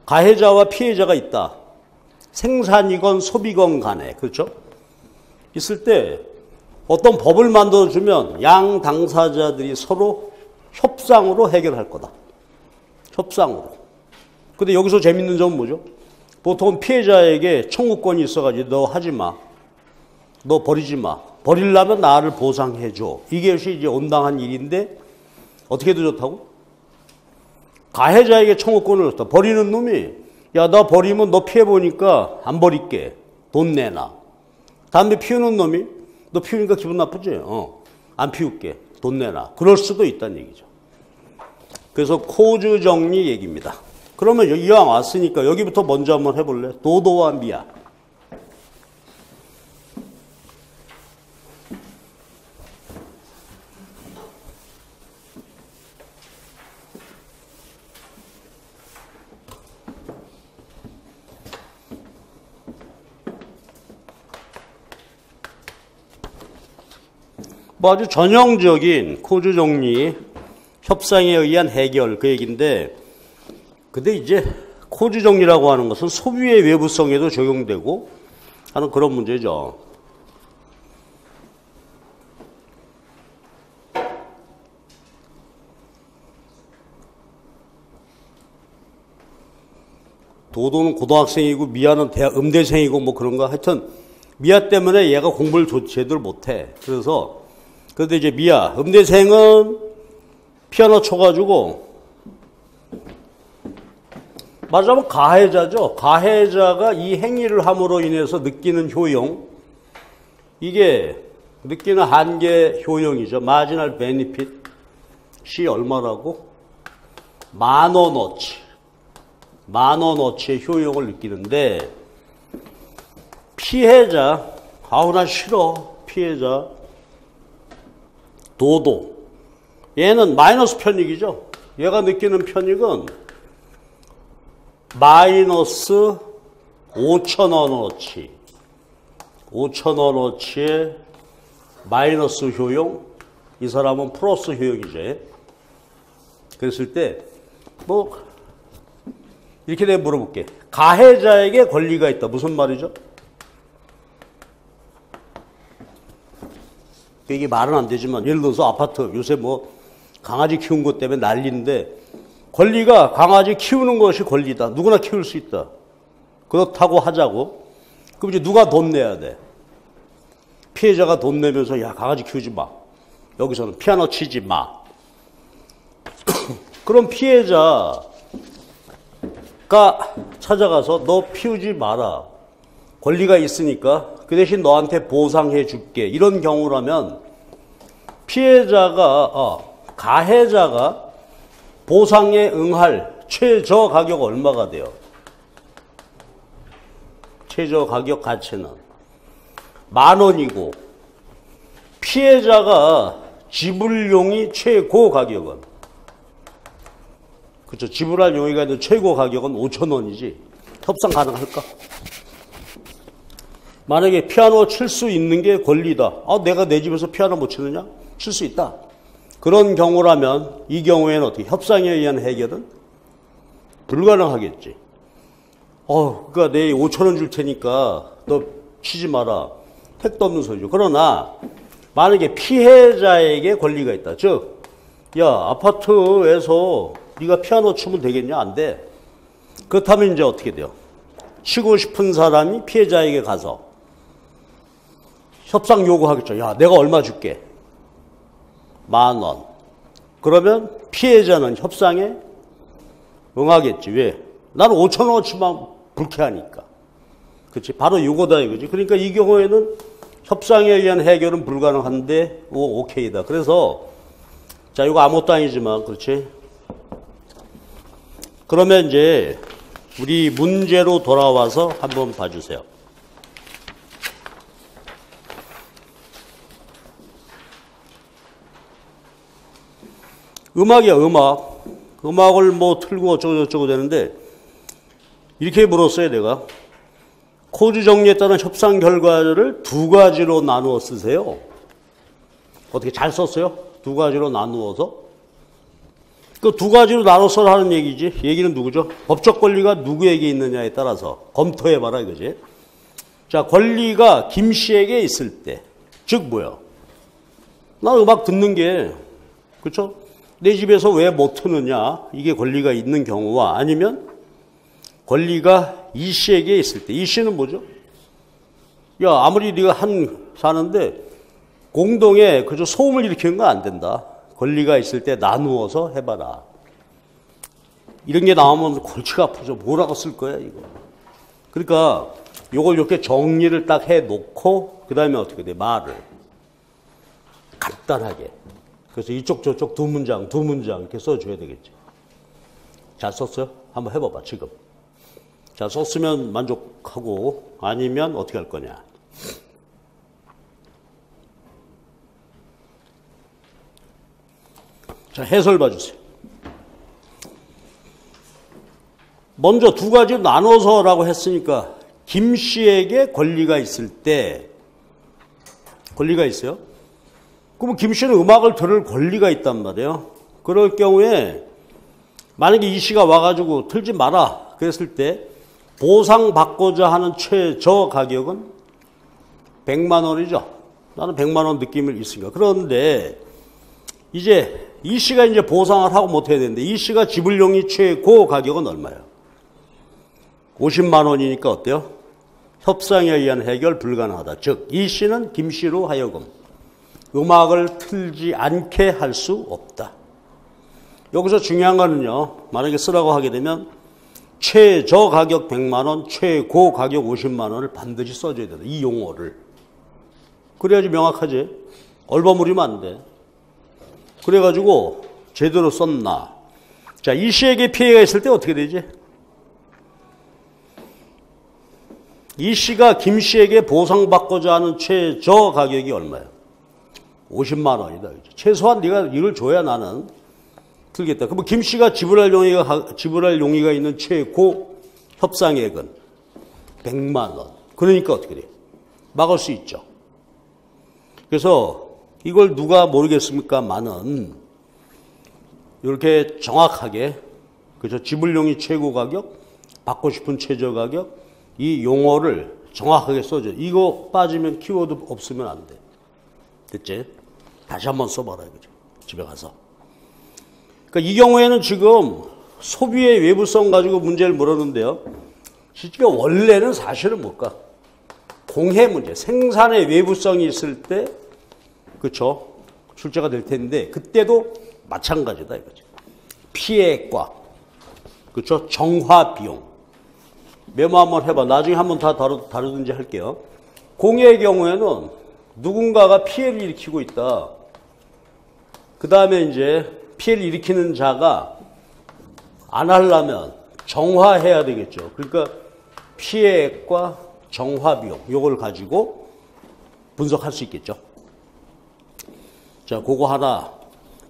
가해자와 피해자가 있다. 생산이건 소비건 간에, 그렇죠? 있을 때 어떤 법을 만들어주면 양 당사자들이 서로 협상으로 해결할 거다. 협상으로. 근데 여기서 재밌는 점은 뭐죠? 보통 피해자에게 청구권이 있어가지고 너 하지 마. 너 버리지 마. 버리려면 나를 보상해줘. 이것이 이제 온당한 일인데 어떻게 더 좋다고? 가해자에게 청구권을 줬다. 버리는 놈이 야, 나 버리면 너 피해보니까 안 버릴게. 돈 내놔. 담배 피우는 놈이 너 피우니까 기분 나쁘지? 안 피울게. 돈 내놔. 그럴 수도 있다는 얘기죠. 그래서 코즈 정리 얘기입니다. 그러면 이왕 왔으니까 여기부터 먼저 한번 해볼래? 도도와 미아. 뭐 아주 전형적인 코주 정리 협상에 의한 해결 그 얘기인데, 근데 이제 코주 정리라고 하는 것은 소비의 외부성에도 적용되고 하는 그런 문제죠. 도도는 고등학생이고 미아는 음대생이고 뭐 그런 거. 하여튼 미아 때문에 얘가 공부를 제대로 못해. 그런데 이제 미아 음대생은 피아노 쳐가지고 말하자면 가해자죠. 가해자가 이 행위를 함으로 인해서 느끼는 효용, 이게 느끼는 한계 효용이죠. 마지널 베니핏이 얼마라고? 10,000원어치. 10,000원어치의 효용을 느끼는데, 피해자, 아우 나 싫어. 피해자 도도, 얘는 마이너스 편익이죠. 얘가 느끼는 편익은 마이너스 5,000원어치. 5,000원어치의 마이너스 효용, 이 사람은 플러스 효용이죠. 그랬을 때 뭐 이렇게 내가 물어볼게. 가해자에게 권리가 있다. 무슨 말이죠? 이게 말은 안 되지만, 예를 들어서 아파트, 요새 뭐 강아지 키운 것 때문에 난리인데, 권리가 강아지 키우는 것이 권리다. 누구나 키울 수 있다. 그렇다고 하자고. 그럼 이제 누가 돈 내야 돼? 피해자가 돈 내면서, 야, 강아지 키우지 마. 여기서는 피아노 치지 마. 그럼 피해자가 찾아가서 너 피우지 마라. 권리가 있으니까 그 대신 너한테 보상해 줄게. 이런 경우라면 피해자가, 가해자가 보상에 응할 최저 가격 얼마가 돼요? 최저 가격 가치는 10,000원이고, 피해자가 지불용이 최고 가격은, 그렇죠. 지불할 용의가 있는 최고 가격은 5,000원이지. 협상 가능할까? 만약에 피아노 칠 수 있는 게 권리다. 내가 내 집에서 피아노 못 치느냐? 칠 수 있다. 그런 경우라면 이 경우에는 어떻게? 협상에 의한 해결은 불가능하겠지. 그러니까 내 5,000원 줄 테니까 너 치지 마라. 택도 없는 소리죠. 그러나 만약에 피해자에게 권리가 있다. 즉, 야, 아파트에서 네가 피아노 치면 되겠냐? 안 돼. 그렇다면 이제 어떻게 돼요? 치고 싶은 사람이 피해자에게 가서 협상 요구하겠죠. 야, 내가 얼마 줄게? 10,000원. 그러면 피해자는 협상에 응하겠지. 왜? 나는 5,000원어치만 불쾌하니까. 그렇지? 바로 요거다 이거지. 그러니까 이 경우에는 협상에 의한 해결은 불가능한데 오케이다. 그래서 자, 이거 아무것도 아니지만, 그렇지? 그러면 이제 우리 문제로 돌아와서 한번 봐주세요. 음악이야, 음악. 음악을 뭐 틀고 어쩌고저쩌고 되는데, 이렇게 물었어요, 내가. 코드 정리에 따른 협상 결과를 두 가지로 나누어 쓰세요. 어떻게 잘 썼어요? 두 가지로 나누어서. 그 두 가지로 나눠서 하는 얘기지. 얘기는 누구죠? 법적 권리가 누구에게 있느냐에 따라서 검토해봐라 이거지. 자, 권리가 김 씨에게 있을 때, 즉 뭐야? 나 음악 듣는 게, 그렇죠? 내 집에서 왜 못 트느냐? 이게 권리가 있는 경우와, 아니면 권리가 이 씨에게 있을 때, 이 씨는 뭐죠? 야, 아무리 네가 사는데 공동에 그저 소음을 일으키는 건 안 된다. 권리가 있을 때 나누어서 해봐라. 이런 게 나오면 골치가 아프죠. 뭐라고 쓸 거야, 이거. 그러니까 요걸 이렇게 정리를 딱 해놓고 그 다음에 어떻게 돼? 말을 간단하게. 그래서 이쪽 저쪽 두 문장 이렇게 써줘야 되겠지. 잘 썼어요? 한번 해봐봐, 지금. 잘 썼으면 만족하고, 아니면 어떻게 할 거냐. 자, 해설 봐주세요. 먼저 두 가지로 나눠서라고 했으니까, 김 씨에게 권리가 있을 때, 권리가 있어요. 그러면 김 씨는 음악을 들을 권리가 있단 말이에요. 그럴 경우에 만약에 이 씨가 와가지고 틀지 마라 그랬을 때 보상받고자 하는 최저 가격은 100만 원이죠. 나는 100만 원 느낌이 있으니까. 그런데 이제 이 씨가 이제 보상을 하고 못 해야 되는데 이 씨가 지불용이 최고 가격은 얼마예요? 50만 원이니까 어때요? 협상에 의한 해결 불가능하다. 즉, 이 씨는 김 씨로 하여금 음악을 틀지 않게 할 수 없다. 여기서 중요한 거는요, 만약에 쓰라고 하게 되면 최저 가격 100만 원, 최고 가격 50만 원을 반드시 써줘야 된다. 이 용어를. 그래야지 명확하지. 얼버무리면 안 돼. 그래가지고 제대로 썼나. 자, 이 씨에게 피해가 있을 때 어떻게 되지? 이 씨가 김 씨에게 보상받고자 하는 최저 가격이 얼마예요? 50만 원이다. 최소한 네가 이걸 줘야 나는 틀겠다. 그럼 김 씨가 지불할 용의가 있는 최고 협상액은 100만 원. 그러니까 어떻게 돼? 막을 수 있죠. 그래서 이걸 누가 모르겠습니까만은 이렇게 정확하게 그죠? 지불용이 최고 가격, 받고 싶은 최저 가격 이 용어를 정확하게 써줘. 이거 빠지면 키워드 없으면 안 돼. 됐지? 다시 한번 써봐라 이거죠. 집에 가서. 그러니까 이 경우에는 지금 소비의 외부성 가지고 문제를 물었는데요. 실제 원래는 사실은 뭘까? 공해 문제, 생산의 외부성이 있을 때, 그렇죠? 출제가 될 텐데 그때도 마찬가지다 이거죠. 피해과, 그렇죠? 정화 비용. 메모 한번 해봐. 나중에 한번 다 다루든지 할게요. 공해의 경우에는 누군가가 피해를 일으키고 있다. 그 다음에 이제 피해를 일으키는 자가 안 하려면 정화해야 되겠죠. 그러니까 피해액과 정화비용 이걸 가지고 분석할 수 있겠죠. 자, 그거 하나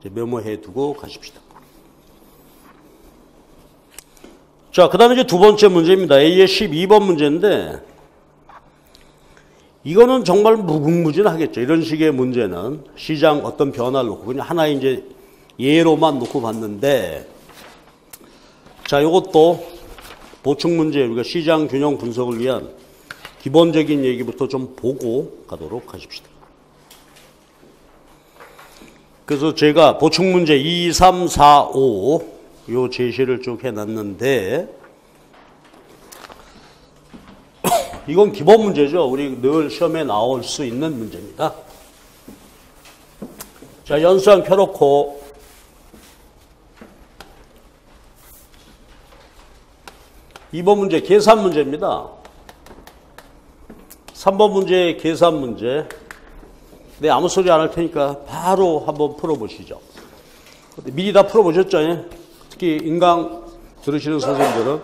메모해 두고 가십시다. 자, 그 다음에 이제 두 번째 문제입니다. A의 12번 문제인데 이거는 정말 무궁무진하겠죠. 이런 식의 문제는 시장 어떤 변화를 놓고 그냥 하나의 이제 예로만 놓고 봤는데 자, 이것도 보충 문제 우리가 시장 균형 분석을 위한 기본적인 얘기부터 좀 보고 가도록 하십시다. 그래서 제가 보충 문제 2, 3, 4, 5 요 제시를 쭉 해놨는데 이건 기본 문제죠. 우리 늘 시험에 나올 수 있는 문제입니다. 자, 연수항 펴놓고 2번 문제 계산 문제입니다. 3번 문제 계산 문제. 네, 아무 소리 안 할 테니까 바로 한번 풀어보시죠. 미리 다 풀어보셨죠? 예? 특히 인강 들으시는 선생님들은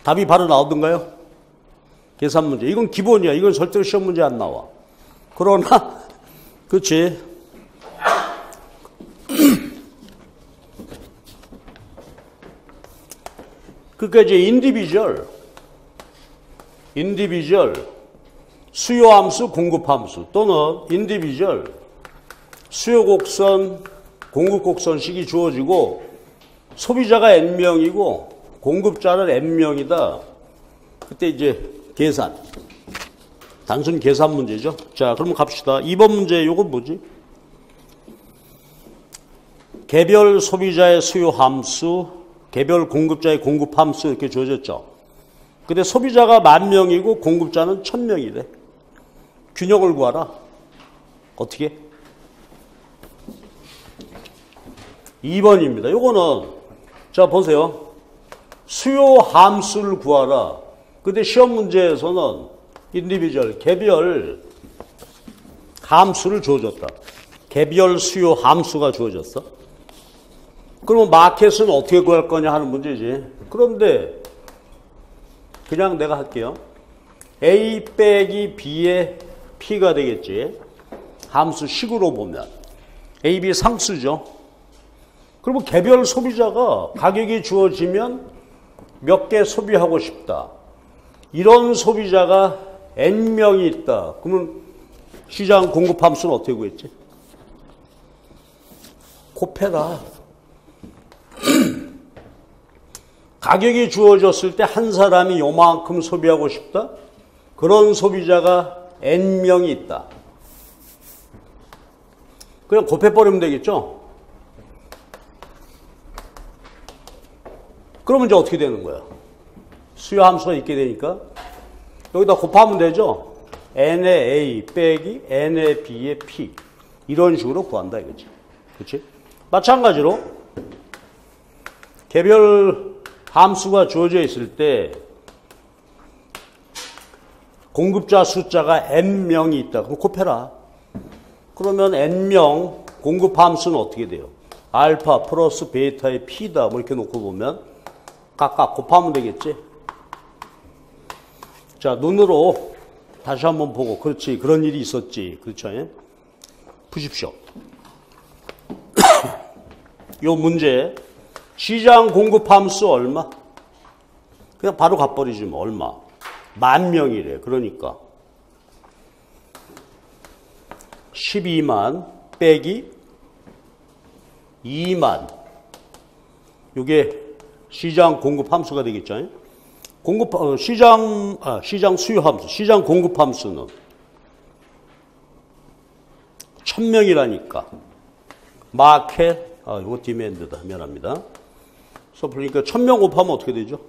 답이 바로 나오던가요? 계산 문제. 이건 기본이야. 이건 절대로 시험 문제 안 나와. 그러나, 그렇지. 그러니까 이제 인디비주얼, 수요함수, 공급함수 또는 인디비주얼, 수요곡선, 공급곡선식이 주어지고 소비자가 N명이고 공급자는 N명이다. 그때 이제 계산. 단순 계산 문제죠. 자, 그럼 갑시다. 2번 문제 요건 뭐지? 개별 소비자의 수요 함수, 개별 공급자의 공급 함수 이렇게 주어졌죠. 근데 소비자가 10,000명이고 공급자는 1,000명이래. 균형을 구하라. 어떻게? 2번입니다. 요거는 자 보세요. 수요 함수를 구하라. 근데 시험 문제에서는 인디비주얼, 개별 함수를 주어졌다. 개별 수요 함수가 주어졌어. 그러면 마켓은 어떻게 구할 거냐 하는 문제지. 그런데 그냥 내가 할게요. A 빼기 B의 P가 되겠지. 함수 식으로 보면. A, B 상수죠. 그러면 개별 소비자가 가격이 주어지면 몇 개 소비하고 싶다. 이런 소비자가 N명이 있다. 그러면 시장 공급 함수는 어떻게 구했지? 곱해라. 가격이 주어졌을 때 한 사람이 요만큼 소비하고 싶다? 그런 소비자가 N명이 있다. 그냥 곱해버리면 되겠죠? 그러면 이제 어떻게 되는 거야? 수요 함수가 있게 되니까 여기다 곱하면 되죠? n의 a 빼기 n의 b의 p 이런 식으로 구한다 이거지. 그렇지? 마찬가지로 개별 함수가 주어져 있을 때 공급자 숫자가 n명이 있다. 그럼 곱해라. 그러면 n명 공급 함수는 어떻게 돼요? 알파 플러스 베타의 p다. 뭐 이렇게 놓고 보면 각각 곱하면 되겠지? 자, 눈으로 다시 한번 보고, 그렇지, 그런 일이 있었지. 그렇죠? 푸십시오. 요 문제, 시장 공급 함수 얼마? 그냥 바로 갚버리지 뭐, 얼마? 10,000명이래. 그러니까 12만 빼기 2만. 요게 시장 공급 함수가 되겠죠. 시장 수요 함수, 시장 공급 함수는 1,000명이라니까. 마켓, 이거 디맨드다. 미안합니다. 그러니까 1,000명 곱하면 어떻게 되죠?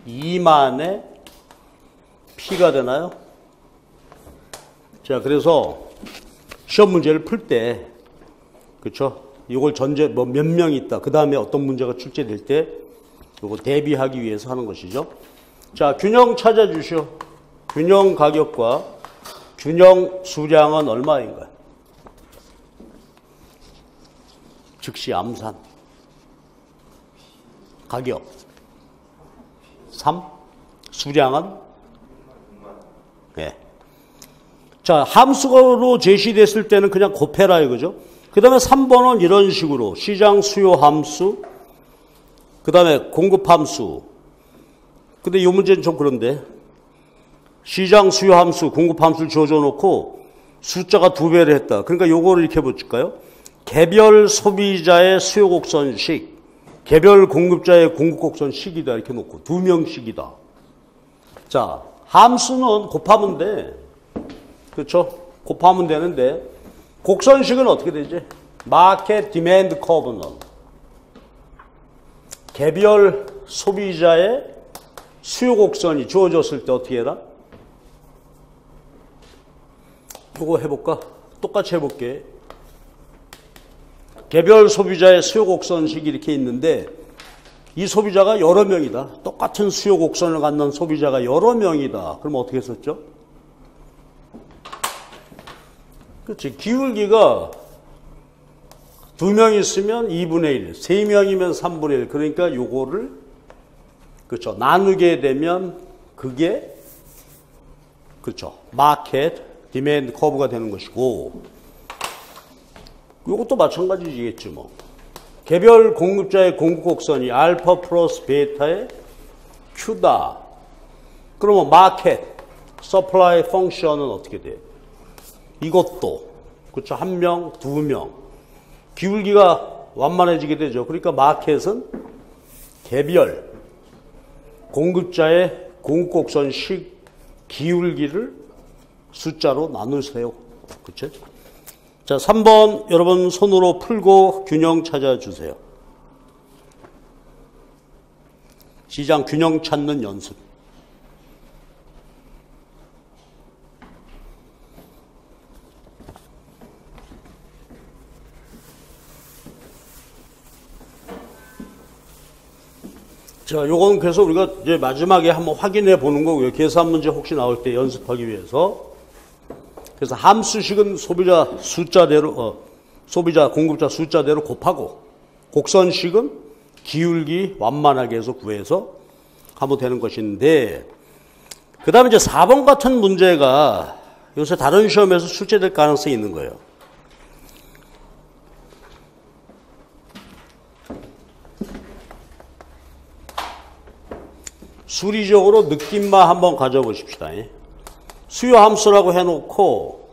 2만의 P가 되나요? 자, 그래서 시험 문제를 풀 때, 그렇죠? 이걸 몇 명이 있다. 그 다음에 어떤 문제가 출제될 때 이거 대비하기 위해서 하는 것이죠. 자, 균형 찾아주시오. 균형 가격과 균형 수량은 얼마인가요? 즉시 암산. 가격 3. 수량은? 네. 자, 함수로 제시됐을 때는 그냥 곱해라 이거죠. 그 다음에 3번은 이런 식으로 시장 수요 함수, 그 다음에 공급 함수. 근데 이 문제는 좀 그런데 시장 수요 함수, 공급 함수를 주어져 놓고 숫자가 2배를 했다. 그러니까 요거를 이렇게 볼까요? 개별 소비자의 수요 곡선식, 개별 공급자의 공급 곡선식이다. 이렇게 놓고 2명씩이다. 자, 함수는 곱하면 돼. 그렇죠? 곱하면 되는데 곡선식은 어떻게 되지? 마켓 디맨드 커브는 개별 소비자의 수요 곡선이 주어졌을 때 어떻게 해라? 이거 해볼까? 똑같이 해볼게. 개별 소비자의 수요 곡선식이 이렇게 있는데 이 소비자가 여러 명이다. 똑같은 수요 곡선을 갖는 소비자가 여러 명이다. 그럼 어떻게 썼죠? 그렇지. 기울기가 2명 있으면 2분의 1, 3명이면 3분의 1. 그러니까 요거를, 그렇죠. 나누게 되면 그게, 그렇죠. 마켓, 디맨드 커브가 되는 것이고, 요것도 마찬가지겠지 뭐. 개별 공급자의 공급 곡선이 알파 플러스 베타의 Q다. 그러면 마켓, 서플라이 펑션은 어떻게 돼? 이것도, 그렇죠. 1명, 2명. 기울기가 완만해지게 되죠. 그러니까 마켓은 개별 공급자의 공급곡선식 기울기를 숫자로 나누세요. 그렇죠? 자, 3번 여러분 손으로 풀고 균형 찾아주세요. 시장 균형 찾는 연습. 자, 요건 그래서 우리가 이제 마지막에 한번 확인해 보는 거고요. 계산 문제 혹시 나올 때 연습하기 위해서. 그래서 함수식은 소비자 숫자대로, 소비자, 공급자 숫자대로 곱하고, 곡선식은 기울기 완만하게 해서 구해서 하면 되는 것인데, 그 다음에 이제 4번 같은 문제가 요새 다른 시험에서 출제될 가능성이 있는 거예요. 수리적으로 느낌만 한번 가져보십시다. 수요 함수라고 해놓고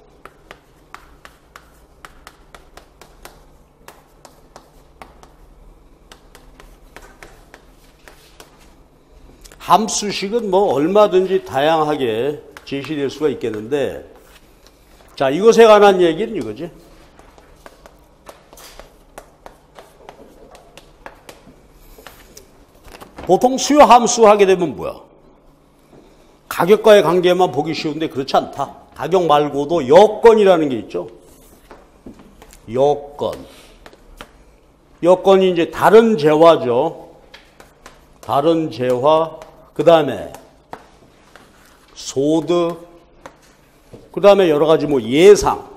함수식은 뭐 얼마든지 다양하게 제시될 수가 있겠는데, 자, 이것에 관한 얘기는 이거지. 보통 수요 함수 하게 되면 뭐야? 가격과의 관계만 보기 쉬운데 그렇지 않다. 가격 말고도 여건이라는 게 있죠. 여건. 여건이 이제 다른 재화죠. 다른 재화, 그 다음에 소득, 그 다음에 여러 가지 뭐 예상,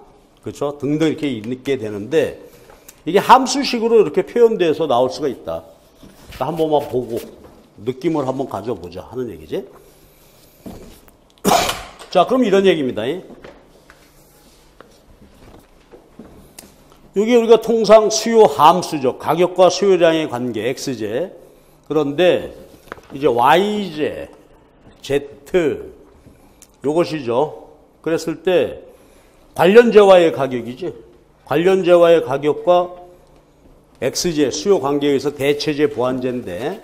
그렇죠? 등등 이렇게 있게 되는데, 이게 함수식으로 이렇게 표현돼서 나올 수가 있다. 한 번만 보고 느낌을 한번 가져보자 하는 얘기지. 자, 그럼 이런 얘기입니다. 여기 우리가 통상 수요 함수죠. 가격과 수요량의 관계, X제. 그런데 이제 Y제, Z, 요것이죠. 그랬을 때 관련재화의 가격이지. 관련재화의 가격과 X제, 수요 관계에 의해서 대체제, 보완제인데,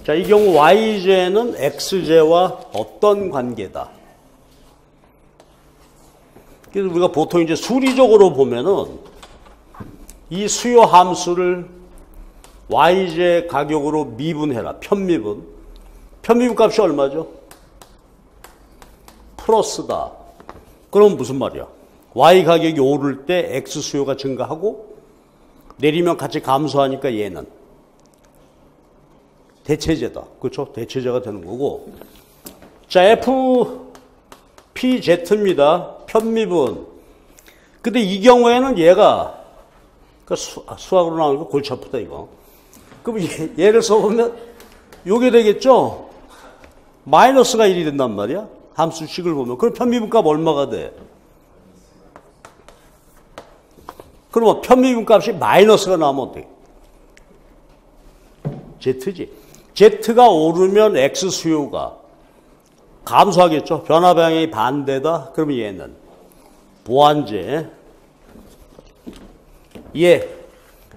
자, 이 경우 Y제는 X제와 어떤 관계다? 그래서 우리가 보통 이제 수리적으로 보면은 이 수요 함수를 Y제 가격으로 미분해라. 편미분. 편미분 값이 얼마죠? 플러스다. 그럼 무슨 말이야? Y 가격이 오를 때 X 수요가 증가하고 내리면 같이 감소하니까 얘는 대체제다. 그렇죠? 대체제가 되는 거고. 자, FPZ입니다. 편미분. 근데 이 경우에는 얘가 수학으로 나오는 거 골치 아프다 이거. 그럼 얘를 써보면 요게 되겠죠? 마이너스가 1이 된단 말이야. 함수식을 보면. 그럼 편미분값 얼마가 돼? 그러면 편미분값이 마이너스가 나오면 어떻게? Z지. Z가 오르면 X 수요가 감소하겠죠. 변화 방향이 반대다. 그러면 얘는 보완제.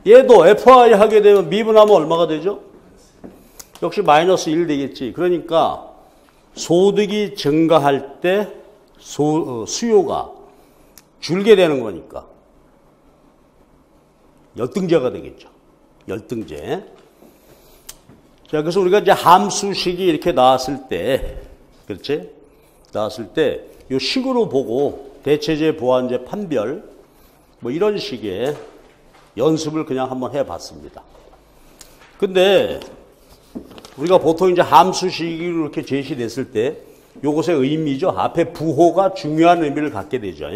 얘도 FI 하게 되면 미분하면 얼마가 되죠? 역시 마이너스 1 되겠지. 그러니까 소득이 증가할 때 수요가 줄게 되는 거니까 열등제가 되겠죠. 열등제. 자, 그래서 우리가 이제 함수식이 이렇게 나왔을 때, 그렇지? 나왔을 때, 요 식으로 보고 대체제, 보완제, 판별, 뭐 이런 식의 연습을 그냥 한번 해봤습니다. 근데 우리가 보통 이제 함수식으로 이렇게 제시됐을 때, 요것의 의미죠. 앞에 부호가 중요한 의미를 갖게 되죠.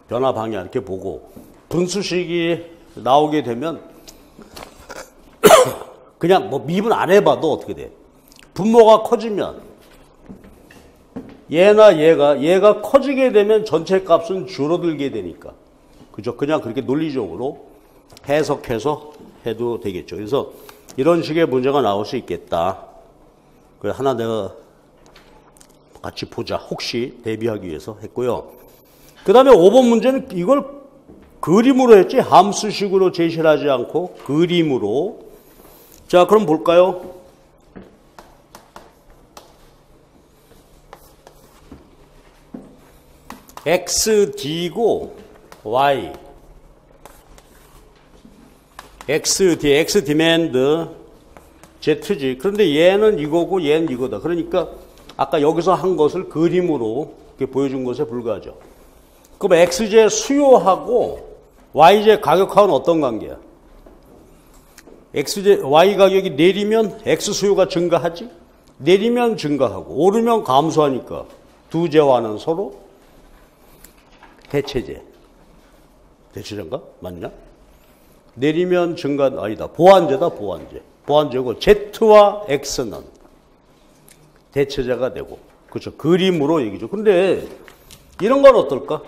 변화 방향 이렇게 보고 분수식이 나오게 되면 그냥 뭐 미분 안 해봐도 어떻게 돼? 분모가 커지면 얘가 커지게 되면 전체 값은 줄어들게 되니까. 그죠? 그냥 그렇게 논리적으로 해석해서 해도 되겠죠. 그래서 이런 식의 문제가 나올 수 있겠다. 그래, 하나 내가 같이 보자. 혹시 대비하기 위해서 했고요. 그 다음에 5번 문제는 이걸 그림으로 했지. 함수식으로 제시를 하지 않고 그림으로. 자, 그럼 볼까요? XD고 Y. XD, X 디맨드, Z지. 그런데 얘는 이거고 얘는 이거다. 그러니까 아까 여기서 한 것을 그림으로 이렇게 보여준 것에 불과하죠. 그럼 X제 수요하고 Y제 가격하고는 어떤 관계야? X제, Y 가격이 내리면 X 수요가 증가하지? 내리면 증가하고 오르면 감소하니까 두 제와는 서로 대체제. 대체제인가? 맞냐? 내리면 증가, 아니다. 보완제다, 보완제. 보완제고, Z와 X는 대체제가 되고. 그렇죠. 그림으로 얘기죠. 근데, 이런 건 어떨까?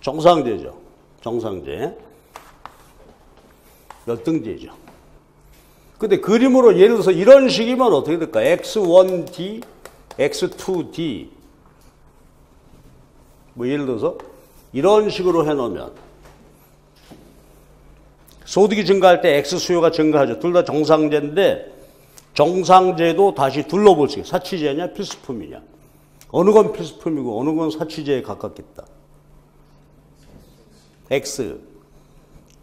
정상제죠. 정상제. 열등제죠. 근데 그림으로 예를 들어서 이런 식이면 어떻게 될까? X1D, X2D. 뭐 예를 들어서 이런 식으로 해놓으면 소득이 증가할 때 X 수요가 증가하죠. 둘 다 정상제인데 정상제도 다시 둘러볼 수 있어요. 사치제냐 필수품이냐. 어느 건 필수품이고 어느 건 사치제에 가깝겠다. X.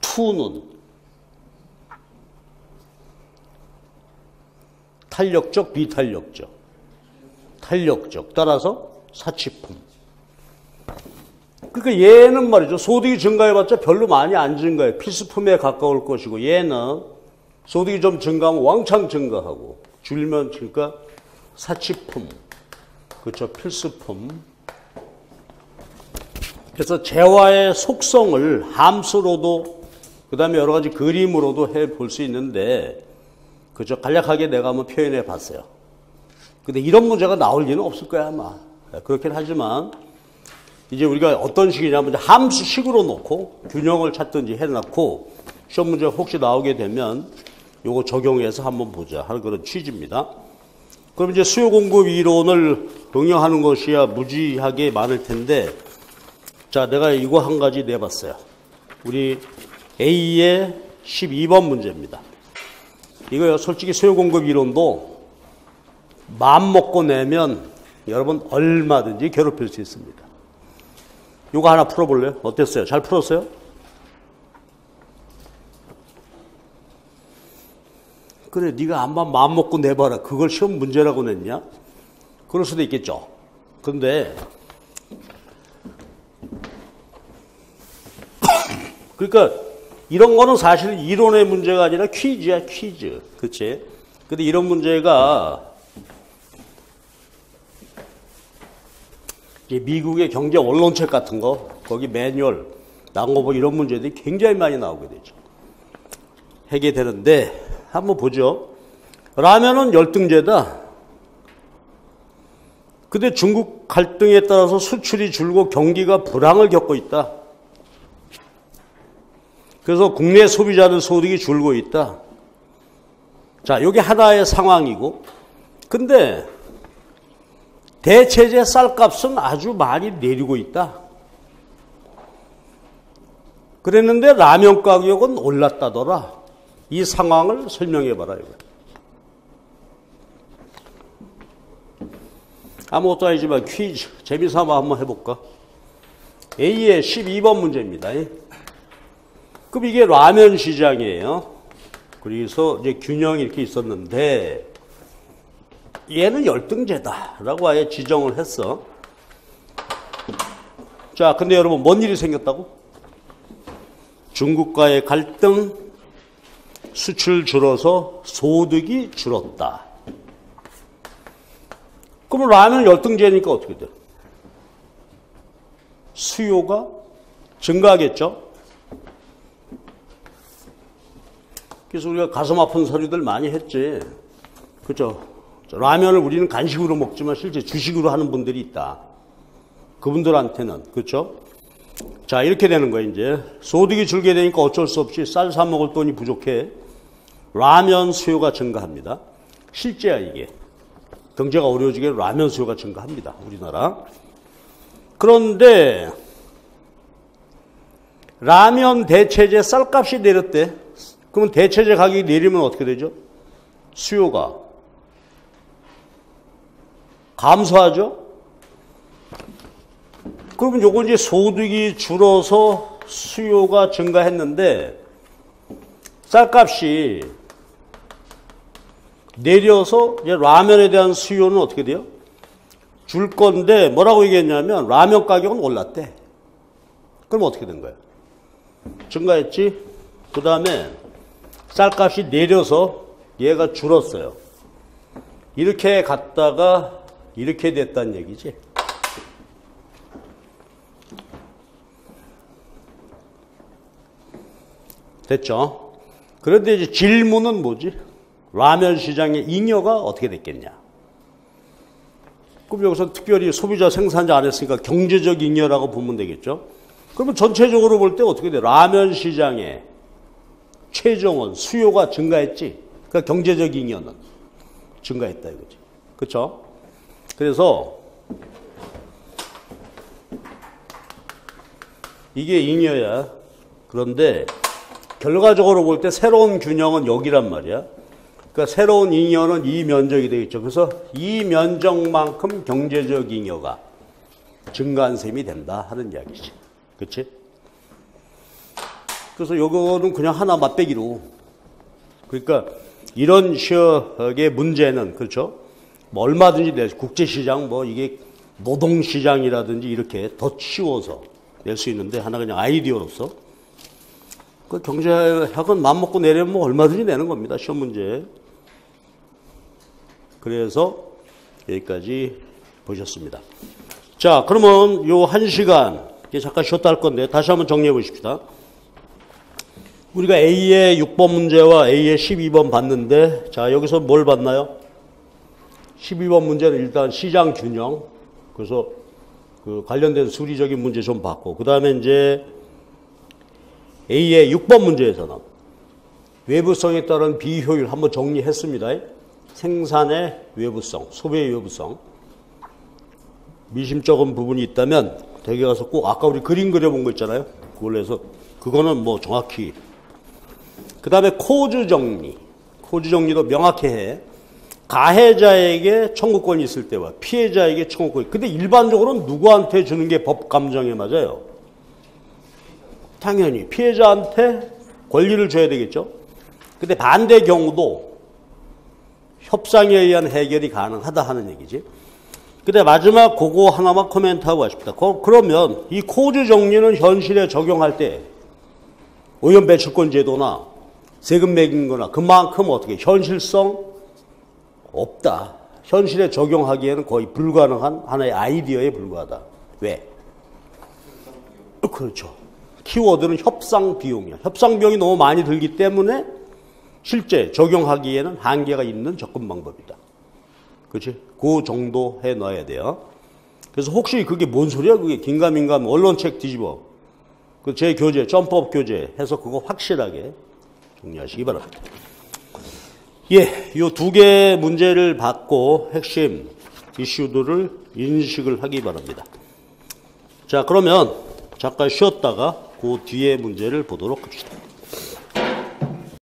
2는 탄력적, 비탄력적. 탄력적. 따라서 사치품. 그러니까 얘는 말이죠. 소득이 증가해봤자 별로 많이 안 증가해. 필수품에 가까울 것이고 얘는 소득이 좀 증가하면 왕창 증가하고 줄면 그러니까 사치품. 그렇죠. 필수품. 그래서 재화의 속성을 함수로도 그다음에 여러 가지 그림으로도 해 볼 수 있는데 그죠. 간략하게 내가 한번 표현해 봤어요. 근데 이런 문제가 나올 리는 없을 거야 아마. 그렇긴 하지만 이제 우리가 어떤 식이냐면 함수식으로 놓고 균형을 찾든지 해놓고 시험 문제 혹시 나오게 되면 요거 적용해서 한번 보자 하는 그런 취지입니다. 그럼 이제 수요 공급 이론을 응용하는 것이야 무지하게 많을 텐데 자 내가 이거 한 가지 내봤어요. 우리 A의 12번 문제입니다. 이거요 솔직히 수요 공급 이론도 마음 먹고 내면 여러분 얼마든지 괴롭힐 수 있습니다. 요거 하나 풀어볼래요? 어땠어요? 잘 풀었어요? 그래 네가 한번 마음 먹고 내봐라. 그걸 시험 문제라고 냈냐? 그럴 수도 있겠죠. 근데 그러니까 이런 거는 사실 이론의 문제가 아니라 퀴즈야 퀴즈. 그치? 근데 이런 문제가 미국의 경제 언론책 같은 거 거기 매뉴얼 나온 거 보고 이런 문제들이 굉장히 많이 나오게 되죠. 해게 되는데 한번 보죠. 라면은 열등제다. 근데 중국 갈등에 따라서 수출이 줄고 경기가 불황을 겪고 있다. 그래서 국내 소비자들 소득이 줄고 있다. 자, 이게 하나의 상황이고 근데 대체제 쌀값은 아주 많이 내리고 있다. 그랬는데 라면 가격은 올랐다더라. 이 상황을 설명해봐라. 이거. 아무것도 아니지만 퀴즈 재미삼아 한번 해볼까? A의 12번 문제입니다. 그럼 이게 라면 시장이에요. 그래서 이제 균형이 이렇게 있었는데 얘는 열등제다라고 아예 지정을 했어. 자, 근데 여러분 뭔 일이 생겼다고? 중국과의 갈등, 수출 줄어서 소득이 줄었다. 그럼 라면 열등제니까 어떻게 돼? 수요가 증가하겠죠? 그래서 우리가 가슴 아픈 소리들 많이 했지. 그죠? 라면을 우리는 간식으로 먹지만 실제 주식으로 하는 분들이 있다. 그분들한테는. 그렇죠? 자, 이렇게 되는 거예요, 이제. 소득이 줄게 되니까 어쩔 수 없이 쌀 사 먹을 돈이 부족해. 라면 수요가 증가합니다. 실제야, 이게. 경제가 어려워지게 라면 수요가 증가합니다. 우리나라. 그런데 라면 대체제 쌀값이 내렸대. 그러면 대체제 가격이 내리면 어떻게 되죠? 수요가 감소하죠? 그러면 요거 이제 소득이 줄어서 수요가 증가했는데 쌀값이 내려서 이제 라면에 대한 수요는 어떻게 돼요? 줄 건데 뭐라고 얘기했냐면 라면 가격은 올랐대. 그럼 어떻게 된 거야? 증가했지? 그 다음에 쌀값이 내려서 얘가 줄었어요. 이렇게 갔다가 이렇게 됐다는 얘기지. 됐죠? 그런데 이제 질문은 뭐지? 라면 시장의 잉여가 어떻게 됐겠냐? 그럼 여기서 특별히 소비자 생산자 안 했으니까 경제적 잉여라고 보면 되겠죠? 그러면 전체적으로 볼 때 어떻게 돼? 라면 시장의 최종원 수요가 증가했지. 그러니까 경제적 잉여는 증가했다 이거지. 그렇죠? 그래서 이게 잉여야. 그런데 결과적으로 볼 때 새로운 균형은 여기란 말이야. 그러니까 새로운 잉여는 이 면적이 되겠죠. 그래서 이 면적만큼 경제적 잉여가 증가한 셈이 된다 하는 이야기지. 그렇지? 그래서 요거는 그냥 하나 맛배기로. 그러니까 이런 식의 문제는 그렇죠? 뭐 얼마든지 낼 국제시장 뭐 이게 노동시장이라든지 이렇게 더 치워서 낼 수 있는데 하나 그냥 아이디어로서 그 경제학은 맘먹고 내려면 뭐 얼마든지 내는 겁니다. 시험 문제. 그래서 여기까지 보셨습니다. 자, 그러면 요 1시간 잠깐 쉬었다 할 건데 다시 한번 정리해 보십시다. 우리가 A의 6번 문제와 A의 12번 봤는데 자, 여기서 뭘 봤나요? 12번 문제는 일단 시장 균형. 그래서 그 관련된 수리적인 문제 좀 봤고 그 다음에 이제 A의 6번 문제에서는 외부성에 따른 비효율 한번 정리했습니다. 생산의 외부성, 소비의 외부성. 미심쩍은 부분이 있다면 댁에 가서 꼭 아까 우리 그림 그려본 거 있잖아요. 그걸로 해서 그거는 뭐 정확히. 그 다음에 코즈 정리. 코즈 정리도 명확히 해. 가해자에게 청구권이 있을 때와 피해자에게 청구권이. 근데 일반적으로는 누구한테 주는 게 법 감정에 맞아요? 당연히 피해자한테 권리를 줘야 되겠죠. 근데 반대 경우도 협상에 의한 해결이 가능하다 하는 얘기지. 근데 마지막 그거 하나만 코멘트하고 가십니다. 그러면 이 코즈 정리는 현실에 적용할 때 의원 배출권 제도나 세금 매긴 거나 그만큼 어떻게 현실성 없다. 현실에 적용하기에는 거의 불가능한 하나의 아이디어에 불과하다. 왜? 그렇죠. 키워드는 협상 비용이야. 협상 비용이 너무 많이 들기 때문에 실제 적용하기에는 한계가 있는 접근 방법이다. 그렇지? 그 정도 해 놔야 돼요. 그래서 혹시 그게 뭔 소리야? 그게 긴가민가 언론책 뒤집어. 그 제 교재, 점법 교재 해서 그거 확실하게 정리하시기 바랍니다. 예, 요 두 개 문제를 받고 핵심 이슈들을 인식을 하기 바랍니다. 자, 그러면 잠깐 쉬었다가 그 뒤에 문제를 보도록 합시다.